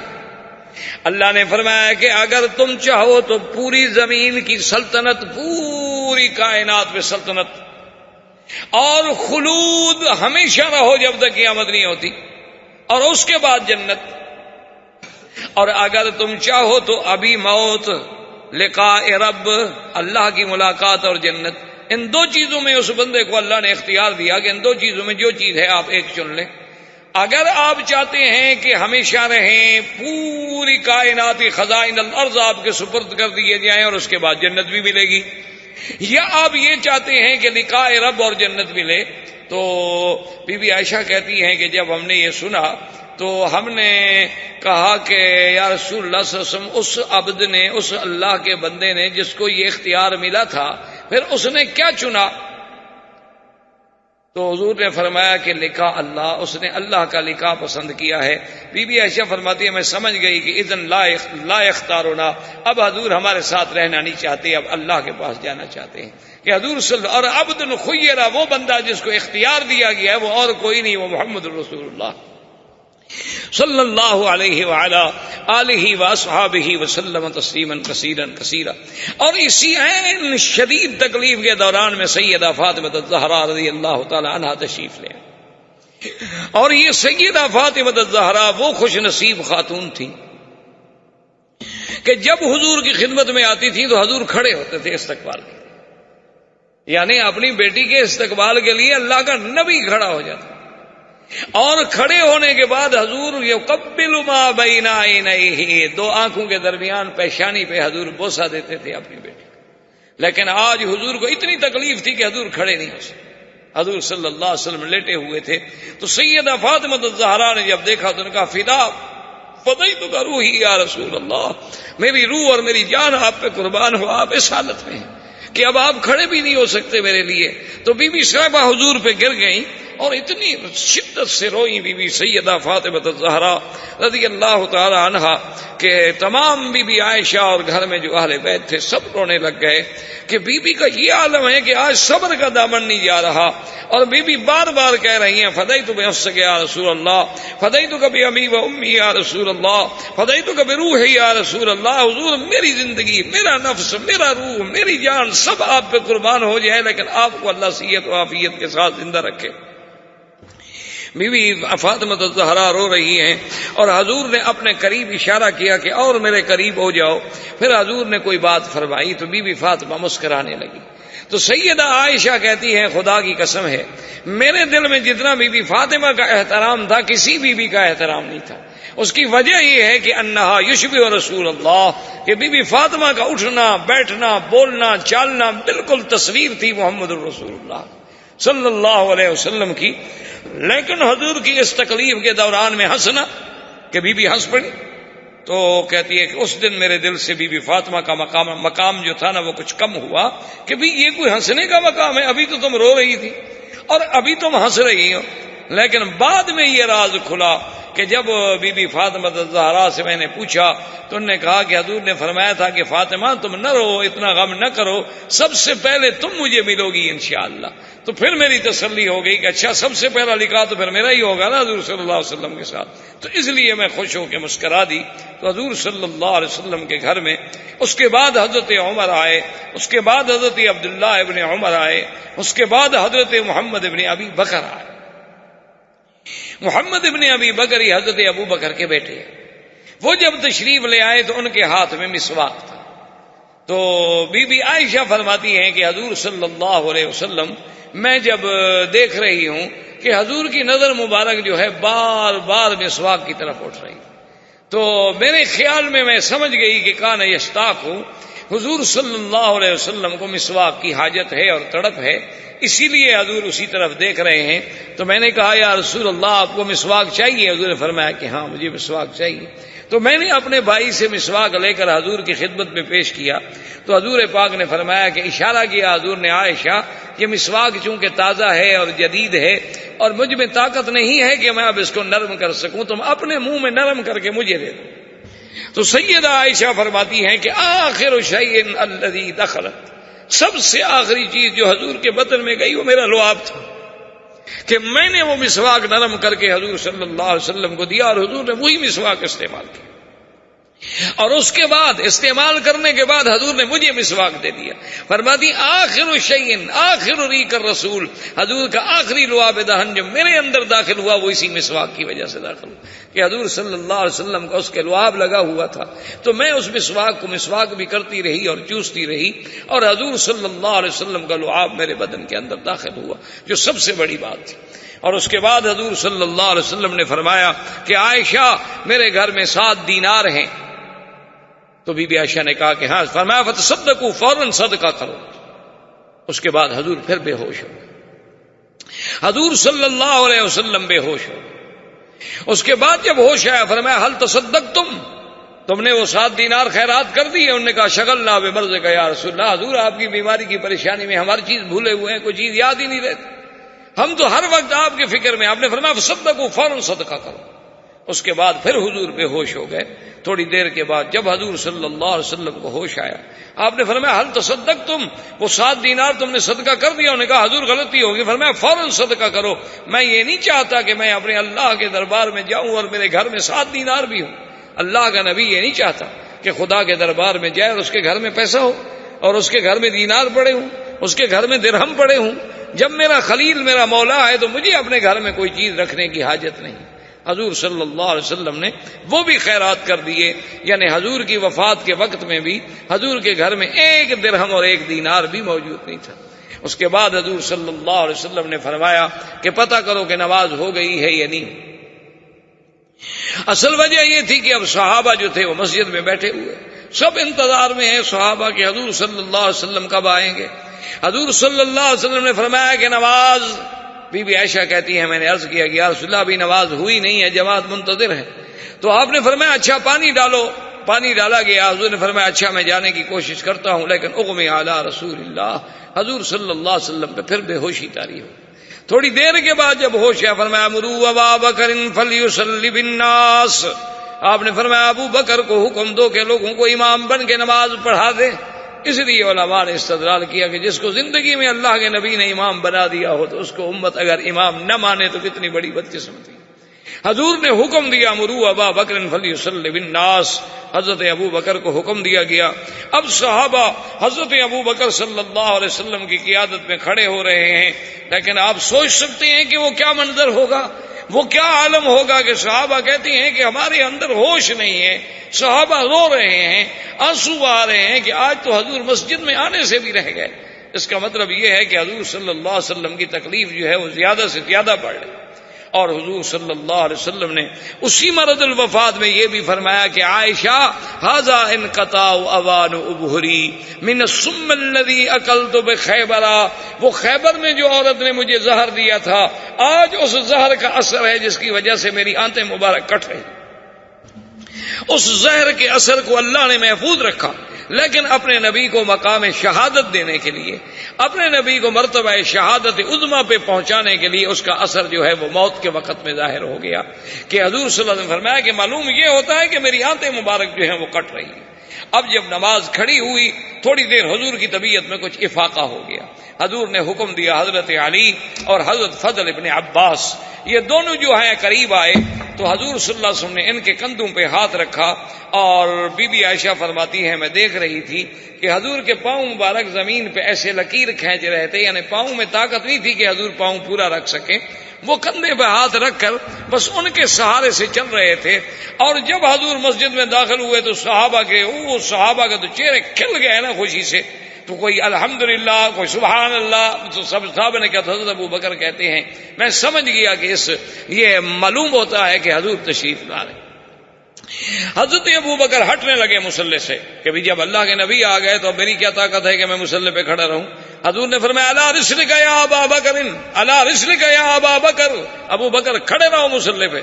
اللہ نے فرمایا کہ اگر تم چاہو تو پوری زمین کی سلطنت، پوری کائنات میں سلطنت، اور خلود ہمیشہ رہو جب تک قیامت نہیں ہوتی، اور اس کے بعد جنت. اور اگر تم چاہو تو ابھی موت، لقاء رب، اللہ کی ملاقات اور جنت، ان دو چیزوں میں اس بندے کو اللہ نے اختیار دیا کہ ان دو چیزوں میں جو چیز ہے آپ ایک چن لیں. اگر آپ چاہتے ہیں کہ ہمیشہ رہیں، پوری کائناتی خزائن الارض آپ کے سپرد کر دیے جائیں اور اس کے بعد جنت بھی ملے گی، یا آپ یہ چاہتے ہیں کہ لقاء رب اور جنت ملے. تو بی بی عائشہ کہتی ہیں کہ جب ہم نے یہ سنا تو ہم نے کہا کہ یا رسول اللہ صلی اللہ علیہ وسلم، اس عبد نے، اس اللہ کے بندے نے جس کو یہ اختیار ملا تھا، پھر اس نے کیا چنا؟ تو حضور نے فرمایا کہ لقاء اللہ، اس نے اللہ کا لقاء پسند کیا ہے. بی بی عائشہ فرماتی ہے میں سمجھ گئی کہ اذن لا اختارنا، اب حضور ہمارے ساتھ رہنا نہیں چاہتے، اب اللہ کے پاس جانا چاہتے ہیں. کہ حضور صلی اللہ، اور عبد خیرہ، وہ بندہ جس کو اختیار دیا گیا ہے وہ اور کوئی نہیں، وہ محمد رسول اللہ صلی اللہ علیہ وعلا آلہ واصحابہ وسلم تسلیما کثیرا کثیرا. اور اسی عین شدید تکلیف کے دوران میں سیدہ فاطمہ الزہرا رضی اللہ تعالی عنہا تشریف لے. اور یہ سیدہ فاطمہ الزہرا وہ خوش نصیب خاتون تھی کہ جب حضور کی خدمت میں آتی تھی تو حضور کھڑے ہوتے تھے استقبال کے، یعنی اپنی بیٹی کے استقبال کے لیے اللہ کا نبی کھڑا ہو جاتا، اور کھڑے ہونے کے بعد حضور یقبل ما بین عینیہ، دو آنکھوں کے درمیان پیشانی پہ حضور بوسہ دیتے تھے اپنی بیٹی کو. لیکن آج حضور کو اتنی تکلیف تھی کہ حضور کھڑے نہیں ہو سکتے، حضور صلی اللہ علیہ وسلم لیٹے ہوئے تھے. تو سیدہ فاطمہ الزہرا نے جب دیکھا تو نے کہا فدا فدیتک روحی یا رسول اللہ، میری روح اور میری جان آپ پہ قربان ہو، آپ اس حالت میں ہیں کہ اب آپ کھڑے بھی نہیں ہو سکتے میرے لیے. تو بی بی صاحبہ حضور پہ گر گئیں اور اتنی شدت سے روئی بی بی سیدہ فاطمہ الزہرا رضی اللہ تعالی عنہا کہ تمام بی بی عائشہ اور گھر میں جو اہل بیت تھے سب رونے لگ گئے کہ بی بی کا یہ عالم ہے کہ آج صبر کا دامن نہیں جا رہا. اور بی بی بار بار کہہ رہی ہیں فدیت بنفسک یا رسول اللہ، فدیتک بابی و امی یا رسول اللہ، فدیتک بروحی یا رسول اللہ. حضور میری زندگی، میرا نفس، میرا روح، میری جان سب آپ پہ قربان ہو جائے، لیکن آپ کو اللہ صحت و عافیت کے ساتھ زندہ رکھے. بی بی فاطمہ الزہرا رو رہی ہیں اور حضور نے اپنے قریب اشارہ کیا کہ اور میرے قریب ہو جاؤ. پھر حضور نے کوئی بات فرمائی تو بی بی فاطمہ مسکرانے لگی. تو سیدہ عائشہ کہتی ہیں خدا کی قسم ہے میرے دل میں جتنا بی بی فاطمہ کا احترام تھا کسی بی بی کا احترام نہیں تھا. اس کی وجہ یہ ہے کہ انہا یشبہ رسول اللہ، کہ بی بی فاطمہ کا اٹھنا بیٹھنا بولنا چالنا بالکل تصویر تھی محمد الرسول اللہ صلی اللہ علیہ وسلم کی. لیکن حضور کی اس تکلیف کے دوران میں ہنسنا، کہ بی بی ہنس پڑی. تو کہتی ہے کہ اس دن میرے دل سے بی بی فاطمہ کا مقام جو تھا نا وہ کچھ کم ہوا کہ بھی یہ کوئی ہنسنے کا مقام ہے، ابھی تو تم رو رہی تھی اور ابھی تم ہنس رہی ہو. لیکن بعد میں یہ راز کھلا کہ جب بی بی فاطمہ الزہرا سے میں نے پوچھا تو انہوں نے کہا کہ حضور نے فرمایا تھا کہ فاطمہ تم نہ رو، اتنا غم نہ کرو، سب سے پہلے تم مجھے ملو گی انشاءاللہ. تو پھر میری تسلی ہو گئی کہ اچھا سب سے پہلا لکھا تو پھر میرا ہی ہوگا نا حضور صلی اللہ علیہ وسلم کے ساتھ. تو اس لیے میں خوش ہو کے مسکرا دی. تو حضور صلی اللہ علیہ وسلم کے گھر میں اس کے بعد حضرت عمر آئے، اس کے بعد حضرت عبداللہ ابن عمر آئے، اس کے بعد حضرت محمد ابن ابی بکر آئے. محمد ابن ابی بکر ہی حضرت ابو بکر کے بیٹے ہیں. وہ جب تشریف لے آئے تو ان کے ہاتھ میں مسواک تھا. تو بی بی عائشہ فرماتی ہیں کہ حضور صلی اللہ علیہ وسلم میں جب دیکھ رہی ہوں کہ حضور کی نظر مبارک جو ہے بار بار مسواک کی طرف اٹھ رہی، تو میرے خیال میں سمجھ گئی کہ کان یشتاق ہوں، حضور صلی اللہ علیہ وسلم کو مسواک کی حاجت ہے اور تڑپ ہے، اسی لیے حضور اسی طرف دیکھ رہے ہیں۔ تو میں نے کہا یا رسول اللہ آپ کو مسواک چاہیے؟ حضور نے فرمایا کہ ہاں مجھے مسواک چاہیے۔ تو میں نے اپنے بھائی سے مسواک لے کر حضور کی خدمت میں پیش کیا، تو حضور پاک نے فرمایا کہ اشارہ کیا حضور نے عائشہ کہ مسواک چونکہ تازہ ہے اور جدید ہے اور مجھ میں طاقت نہیں ہے کہ میں اب اس کو نرم کر سکوں، تم اپنے منہ میں نرم کر کے مجھے دے دو۔ تو سیدہ عائشہ فرماتی ہیں کہ آخر شیء الذی دخلت، سب سے آخری چیز جو حضور کے بطن میں گئی وہ میرا لعاب تھا، کہ میں نے وہ مسواک نرم کر کے حضور صلی اللہ علیہ وسلم کو دیا اور حضور نے وہی مسواک استعمال کیا، اور اس کے بعد استعمال کرنے کے بعد حضور نے مجھے مسواک دے دیا۔ فرماتی آخر شیء آخر ریق الرسول، حضور کا آخری لعاب دہن جو میرے اندر داخل ہوا وہ اسی مسواک کی وجہ سے داخل ہوا، کہ حضور صلی اللہ علیہ وسلم کا اس کے لعاب لگا ہوا تھا، تو میں اس مسواک کو مسواک بھی کرتی رہی اور چوستی رہی، اور حضور صلی اللہ علیہ وسلم کا لعاب میرے بدن کے اندر داخل ہوا، جو سب سے بڑی بات تھی۔ اور اس کے بعد حضور صلی اللہ علیہ وسلم نے فرمایا کہ عائشہ میرے گھر میں 7 دینار ہیں، تو بی بی عائشہ نے کہا کہ ہاں، فرمایا فتصدقوا، فوراً صدقہ کرو۔ اس کے بعد حضور پھر بے ہوش ہو گئے، حضور صلی اللہ علیہ وسلم بے ہوش ہو گئے۔ اس کے بعد جب ہوش آیا فرمایا حل تصدقتم، تم نے وہ 7 دینار خیرات کر دی ہے؟ انہوں نے کہا شغلنا بمرضک یا رسول اللہ، حضور آپ کی بیماری کی پریشانی میں ہماری چیز بھولے ہوئے ہیں، کوئی چیز یاد ہی نہیں رہتی، ہم تو ہر وقت آپ کے فکر میں۔ آپ نے فرمایا فصدقوا، فوراً صدقہ کرو۔ اس کے بعد پھر حضور بے ہوش ہو گئے۔ تھوڑی دیر کے بعد جب حضور صلی اللہ علیہ وسلم کو ہوش آیا، آپ نے فرمایا حل تصدقتم، وہ 7 دینار تم نے صدقہ کر دیا؟ انہوں نے کہا حضور غلطی ہوگی۔ فرمایا فوراً صدقہ کرو، میں یہ نہیں چاہتا کہ میں اپنے اللہ کے دربار میں جاؤں اور میرے گھر میں 7 دینار بھی ہوں۔ اللہ کا نبی یہ نہیں چاہتا کہ خدا کے دربار میں جائے اور اس کے گھر میں پیسہ ہو اور اس کے گھر میں دینار پڑے ہوں، اس کے گھر میں درہم پڑے ہوں۔ جب میرا خلیل میرا مولا ہے تو مجھے اپنے گھر میں کوئی چیز رکھنے کی حاجت نہیں۔ حضور صلی اللہ علیہ وسلم نے وہ بھی خیرات کر دیے، یعنی حضور کی وفات کے وقت میں بھی حضور کے گھر میں 1 درہم اور 1 دینار بھی موجود نہیں تھا۔ اس کے بعد حضور صلی اللہ علیہ وسلم نے فرمایا کہ پتہ کرو کہ نماز ہو گئی ہے یا نہیں۔ اصل وجہ یہ تھی کہ اب صحابہ جو تھے وہ مسجد میں بیٹھے ہوئے، سب انتظار میں ہیں صحابہ کہ حضور صلی اللہ علیہ وسلم کب آئیں گے۔ حضور صلی اللہ علیہ وسلم نے فرمایا کہ نماز، بی بی عائشہ کہتی ہے میں نے عرض کیا کہ یا رسول اللہ ابھی نماز ہوئی نہیں ہے، جماعت منتظر ہے۔ تو آپ نے فرمایا اچھا پانی ڈالو، پانی ڈالا گیا۔ حضور نے فرمایا اچھا میں جانے کی کوشش کرتا ہوں، لیکن اغمی علی رسول اللہ، حضور صلی اللہ علیہ وسلم پہ پھر بے ہوشی طاری ہو۔ تھوڑی دیر کے بعد جب ہوش آیا فرمایا مروا ابا بکر فلیصلی بالناس، آپ نے فرمایا ابو بکر کو حکم دو کہ لوگوں کو امام بن کے نماز پڑھا دے۔ اس لیے علماء نے استدلال کیا کہ جس کو زندگی میں اللہ کے نبی نے امام بنا دیا ہو تو اس کو امت اگر امام نہ مانے تو کتنی بڑی بدقسمتی۔ حضور نے حکم دیا مروا ابا بکر فلیصلی بالناس، حضرت ابو بکر کو حکم دیا گیا۔ اب صحابہ حضرت ابو بکر صلی اللہ علیہ وسلم کی قیادت میں کھڑے ہو رہے ہیں، لیکن آپ سوچ سکتے ہیں کہ وہ کیا منظر ہوگا، وہ کیا عالم ہوگا کہ صحابہ کہتے ہیں کہ ہمارے اندر ہوش نہیں ہے، صحابہ رو رہے ہیں، آنسو آ رہے ہیں کہ آج تو حضور مسجد میں آنے سے بھی رہ گئے۔ اس کا مطلب یہ ہے کہ حضور صلی اللہ علیہ وسلم کی تکلیف جو ہے وہ زیادہ سے زیادہ بڑھ رہی۔ اور حضور صلی اللہ علیہ وسلم نے اسی مرض الوفات میں یہ بھی فرمایا کہ عائشہ ھذا انقطاع اوان ابہری من السم الذی اکلت بخیبر، وہ خیبر میں جو عورت نے مجھے زہر دیا تھا آج اس زہر کا اثر ہے جس کی وجہ سے میری آنتیں مبارک کٹ رہی۔ اس زہر کے اثر کو اللہ نے محفوظ رکھا، لیکن اپنے نبی کو مقام شہادت دینے کے لیے، اپنے نبی کو مرتبہ شہادت عظمیٰ پہ پہنچانے کے لیے اس کا اثر جو ہے وہ موت کے وقت میں ظاہر ہو گیا کہ حضور صلی اللہ علیہ وسلم نے فرمایا کہ معلوم یہ ہوتا ہے کہ میری آنتیں مبارک جو ہیں وہ کٹ رہی ہیں۔ اب جب نماز کھڑی ہوئی تھوڑی دیر حضور کی طبیعت میں کچھ افاقہ ہو گیا۔ حضور نے حکم دیا حضرت علی اور حضرت فضل ابن عباس یہ دونوں جو ہیں قریب آئے، تو حضور صلی اللہ علیہ وسلم نے ان کے کندھوں پہ ہاتھ رکھا، اور بی بی عائشہ فرماتی ہے میں دیکھ رہی تھی کہ حضور کے پاؤں مبارک زمین پہ ایسے لکیر کھینچ رہے تھے، یعنی پاؤں میں طاقت نہیں تھی کہ حضور پاؤں پورا رکھ سکیں، وہ کندھے پہ ہاتھ رکھ کر بس ان کے سہارے سے چل رہے تھے. اور جب حضور مسجد میں داخل ہوئے تو صحابہ کے تو چہرے کھل گئے نا خوشی سے. تو کوئی الحمدللہ، کوئی سبحان اللہ، تو سب صحابہ نے کہا حضرت ابو بکر کہتے ہیں میں سمجھ گیا کہ یہ معلوم ہوتا ہے کہ حضور تشریف لا رہے. حضرت ابو بکر ہٹنے لگے مصلی سے کہ بھی جب اللہ کے نبی آ گئے تو اب میری کیا طاقت ہے کہ میں مصلی پہ کھڑا رہوں. حضور نے فرمایا الا رسلک یا ابا بکر، الا رسلک یا ابا بکر، ابو بکر کھڑے رہو مصلی پہ،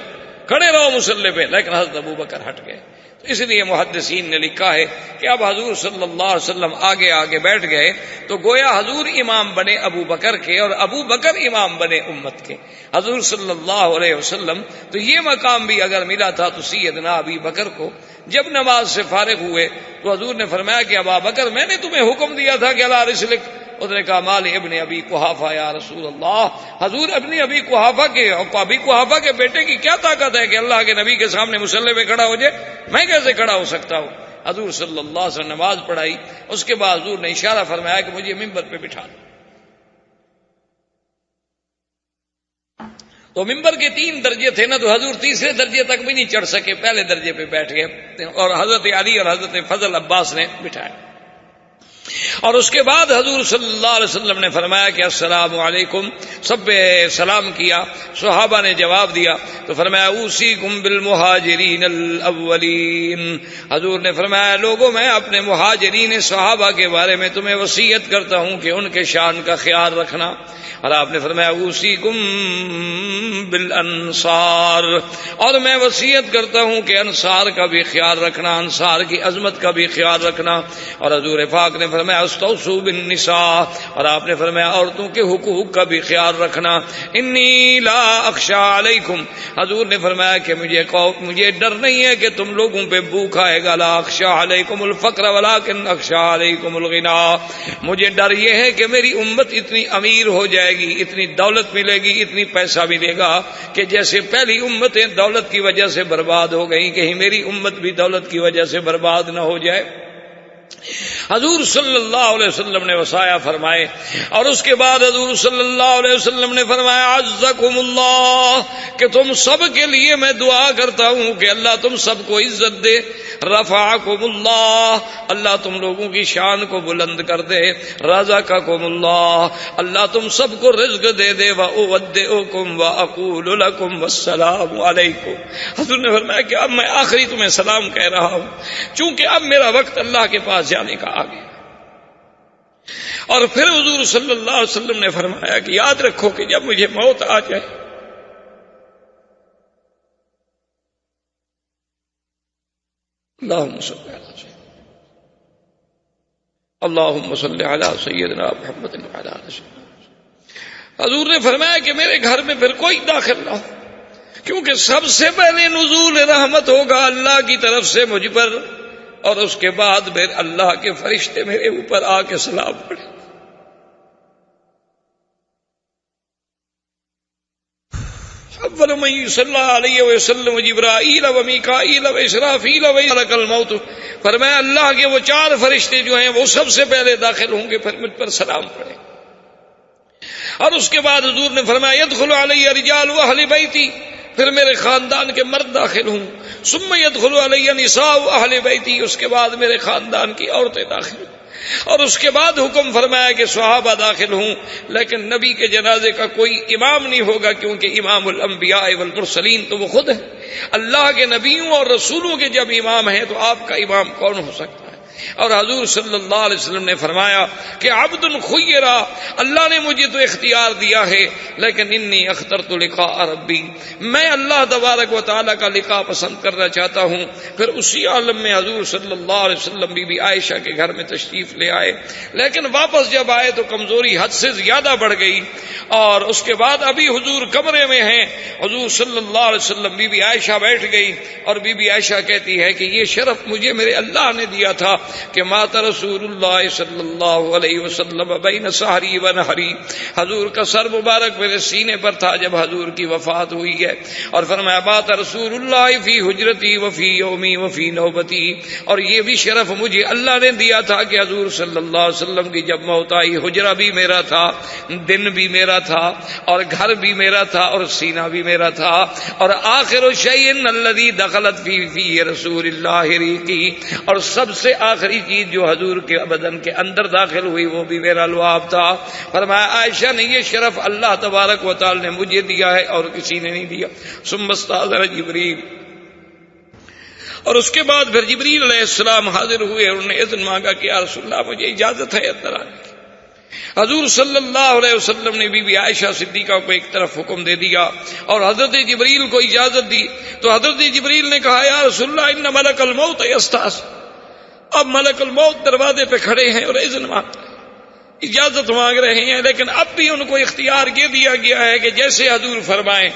کھڑے رہو مصلی پہ. لیکن حضرت ابو بکر ہٹ گئے. تو اس لیے محدثین نے لکھا ہے کہ اب حضور صلی اللہ علیہ وسلم آگے آگے بیٹھ گئے تو گویا حضور امام بنے ابو بکر کے اور ابو بکر امام بنے امت کے. حضور صلی اللہ علیہ وسلم تو یہ مقام بھی اگر ملا تھا تو سیدنا ابی بکر کو جب نماز سے فارغ ہوئے تو حضور نے فرمایا کہ ابا بکر میں نے تمہیں حکم دیا تھا کہ الا رسلک. اس نے کہا مال ابن ابی قحافہ یا رسول اللہ، حضور ابن ابی قحافہ کے بیٹے کی کیا طاقت ہے کہ اللہ کے نبی کے سامنے مصلی پہ کھڑا ہو جائے، میں کیسے کھڑا ہو سکتا ہوں. حضور صلی اللہ علیہ وسلم نماز پڑھائی. اس کے بعد حضور نے اشارہ فرمایا کہ مجھے ممبر پہ بٹھا دو. تو ممبر کے 3 درجے تھے نا، تو حضور تیسرے درجے تک بھی نہیں چڑھ سکے، پہلے درجے پہ بیٹھ گئے اور حضرت علی اور حضرت فضل عباس نے بٹھایا. اور اس کے بعد حضور صلی اللہ علیہ وسلم نے فرمایا کہ السلام علیکم، سب سلام کیا. صحابہ نے جواب دیا تو فرمایا اوصیکم بالمہاجرین الاولین. حضور نے فرمایا لوگوں میں اپنے مہاجرین صحابہ کے بارے میں تمہیں وصیت کرتا ہوں کہ ان کے شان کا خیال رکھنا. اور آپ نے فرمایا اوصیکم بالانصار، اور میں وصیت کرتا ہوں کہ انصار کا بھی خیال رکھنا، انصار کی عظمت کا بھی خیال رکھنا. اور حضور پاک نے فرمایا استوصوا بالنساء، اور آپ نے فرمایا عورتوں کے حقوق کا بھی خیال رکھنا. انی لا اخشی علیکم، حضور نے فرمایا کہ مجھے ڈر نہیں ہے کہ تم لوگوں پہ بھوک آئے گا. لا اخشی علیکم الفقر ولکن اخشی علیکم الغنا، مجھے ڈر یہ ہے کہ میری امت اتنی امیر ہو جائے گی، اتنی دولت ملے گی، اتنی پیسہ ملے گا کہ جیسے پہلی امتیں دولت کی وجہ سے برباد ہو گئی، کہیں میری امت بھی دولت کی وجہ سے برباد نہ ہو جائے. حضور صلی اللہ علیہ وسلم نے وصایا فرمائے. اور اس کے بعد حضور صلی اللہ علیہ وسلم نے فرمایا عزکم اللہ، کہ تم سب کے لیے میں دعا کرتا ہوں کہ اللہ تم سب کو عزت دے. رفعکم اللہ، اللہ تم لوگوں کی شان کو بلند کر دے. رزقکم اللہ، اللہ تم سب کو رزق دے دے. واودعکم واقول لکم والسلام علیکم. حضور نے فرمایا کہ اب میں آخری تمہیں سلام کہہ رہا ہوں، چونکہ اب میرا وقت اللہ کے پاس جانے کا آ گیا. اور پھر حضور صلی اللہ علیہ وسلم نے فرمایا کہ یاد رکھو کہ جب مجھے موت آ جائے اللہم صلی علی سیدنا محمد وعلی آلہ سیدنا. حضور نے فرمایا کہ میرے گھر میں پھر کوئی داخل نہ ہو، کیونکہ سب سے پہلے نزول رحمت ہوگا اللہ کی طرف سے مجھ پر، اور اس کے بعد پھر اللہ کے فرشتے میرے اوپر آ کے سلام پڑھیں. اول من صلی علیہ وسلم جبرائیل و میکائیل و اسرافیل و ملک الموت. فرمایا اللہ کے وہ 4 فرشتے جو ہیں وہ سب سے پہلے داخل ہوں گے، پھر مجھ پر سلام پڑھیں. اور اس کے بعد حضور نے فرمایا یدخل علی رجال اہل بیتی، پھر میرے خاندان کے مرد داخل ہوں. ثم يدخل علی نساء اہل بیتی، اس کے بعد میرے خاندان کی عورتیں داخل ہوں. اور اس کے بعد حکم فرمایا کہ صحابہ داخل ہوں، لیکن نبی کے جنازے کا کوئی امام نہیں ہوگا، کیونکہ امام الانبیاء والمرسلین تو وہ خود ہیں. اللہ کے نبیوں اور رسولوں کے جب امام ہیں تو آپ کا امام کون ہو سکتا ہے؟ اور حضور صلی اللہ علیہ وسلم نے فرمایا کہ عبد خیرا، اللہ نے مجھے تو اختیار دیا ہے، لیکن انی اخترت لقاء ربی، میں اللہ تبارک و تعالیٰ کا لقاء پسند کرنا چاہتا ہوں. پھر اسی عالم میں حضور صلی اللہ علیہ وسلم بی بی عائشہ کے گھر میں تشریف لے آئے، لیکن واپس جب آئے تو کمزوری حد سے زیادہ بڑھ گئی. اور اس کے بعد ابھی حضور کمرے میں ہیں، حضور صلی اللہ علیہ وسلم بی بی عائشہ بیٹھ گئی، اور بی بی عائشہ کہتی ہے کہ یہ شرف مجھے میرے اللہ نے دیا تھا کہ مات رسول اللہ صلی اللہ علیہ وسلم بین سحری و نحری، حضور کا سر مبارک میرے سینے پر تھا جب حضور کی وفات ہوئی ہے، اور فرمایا مات رسول اللہ فی حجرتی وفی یومی وفی نوبتی، اور یہ بھی شرف مجھے اللہ نے دیا تھا کہ حضور صلی اللہ علیہ وسلم کی جب موت آئی حجرہ بھی میرا تھا، دن بھی میرا تھا، اور گھر بھی میرا تھا، اور سینہ بھی میرا تھا، اور آخر شیء الذی دخلت فی رسول اللہ ریقی، اور سب سے آخری چیز جو حضور کے بدن کے اندر داخل ہوئی وہ بھی میرا لعاب تھا۔ فرمایا عائشہ نے یہ شرف اللہ تبارک و تعالی نے مجھے دیا ہے اور کسی نے نہیں دیا۔ ثم استأذن جبریل، اور اس کے بعد پھر جبریل علیہ السلام حاضر ہوئے اور انہوں نے اذن مانگا کہ یا رسول اللہ مجھے اجازت ہے اندر آنے کی۔ حضور صلی اللہ علیہ وسلم نے بی بی عائشہ صدیقہ کو ایک طرف حکم دے دیا اور حضرت جبریل کو اجازت دی، تو حضرت جبریل نے کہا یا رسول اللہ ان ملک الموت یستاذن، اب ملک الموت دروازے پہ کھڑے ہیں اور اذن مانگ اجازت مانگ رہے ہیں، لیکن اب بھی ان کو اختیار یہ دیا گیا ہے کہ جیسے حضور فرمائیں،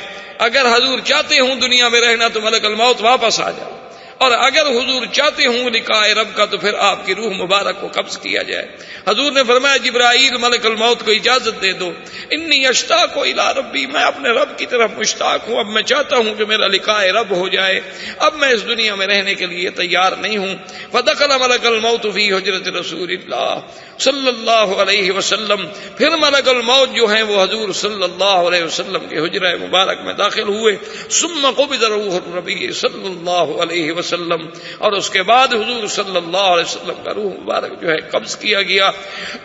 اگر حضور چاہتے ہوں دنیا میں رہنا تو ملک الموت واپس آ جائے، اور اگر حضور چاہتے ہوں لقاء رب کا تو پھر آپ کی روح مبارک کو قبض کیا جائے۔ حضور نے فرمایا جبرائیل ملک الموت کو اجازت دے دو، انی اشتاق الی ربی، میں اپنے رب کی طرف مشتاق ہوں، اب میں چاہتا ہوں کہ میرا لقاء رب ہو جائے، اب میں اس دنیا میں رہنے کے لیے تیار نہیں ہوں۔ فدخل ملک الموت فی حجرۃ رسول اللہ صلی اللہ علیہ وسلم، پھر ملک الموت جو ہیں وہ حضور صلی اللہ علیہ وسلم کے حجرہ مبارک میں داخل ہوئے۔ ثم قبض روح النبی صلی اللہ علیہ وسلم، اور اس کے بعد حضور صلی اللہ علیہ وسلم کا روح مبارک جو ہے قبض کیا گیا،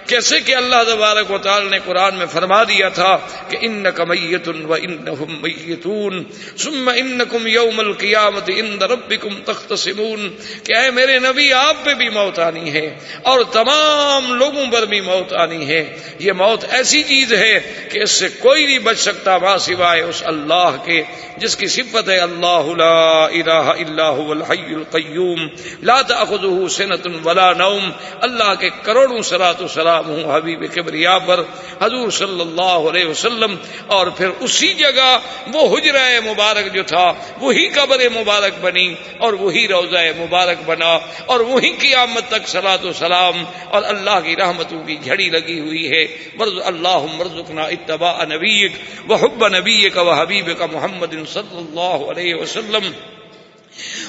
کیسے کہ اللہ تبارک و تعالی نے قرآن میں فرما دیا تھا کہ انک میت وانہم میتون ثم انکم یوم القیامۃ عند ربکم تختصمون، کہ اے میرے نبی آپ پہ بھی موت آنی ہے اور تمام لوگوں پر بھی موت آنی ہے۔ یہ موت ایسی چیز ہے کہ اس سے کوئی نہیں بچ سکتا ماں سوائے اس اللہ کے جس کی صفت ہے اللہ لا الہ الا هو الحی القیوم لا تأخذہ سنۃ ولا نوم۔ اللہ کے کروڑوں صلاۃ و سلام ہوں حبیب کبریا پر حضور صلی اللہ علیہ وسلم، اور پھر اسی جگہ وہ حجرہ مبارک جو تھا وہی قبر مبارک بنی اور وہی روضہ مبارک بنا اور وہی قیامت تک صلاۃ و سلام اور اللہ کی رحمتوں کی جھڑی لگی ہوئی ہے۔ اللہم ارزقنا اتباع نبیک وحب نبیک وحبیبک محمد صلی اللہ علیہ وسلم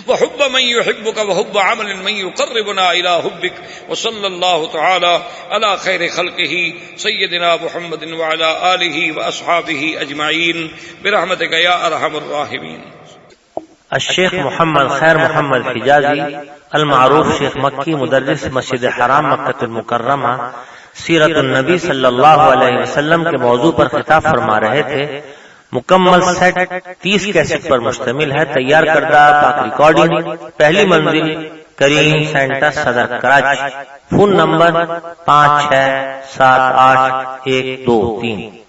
وحب من يحبك وحب عمل من يقربنا الى حبك وصلى الله تعالى على خير خلقه سيدنا محمد وعلى اله واصحابه اجمعين برحمتك يا ارحم الراحمين۔ الشیخ محمد خیر محمد حجازی المعروف شیخ مکی مدرس مسجد حرام مکۃ المکرمہ سیرت النبی صلی اللہ علیہ وسلم کے موضوع پر خطاب فرما رہے تھے۔ مکمل سیٹ 30 کیسٹ پر مشتمل ہے، تیار کردہ پاک ریکارڈنگ، پہلی منزل کریم سینٹر صدر کراچی، فون نمبر 5678 123۔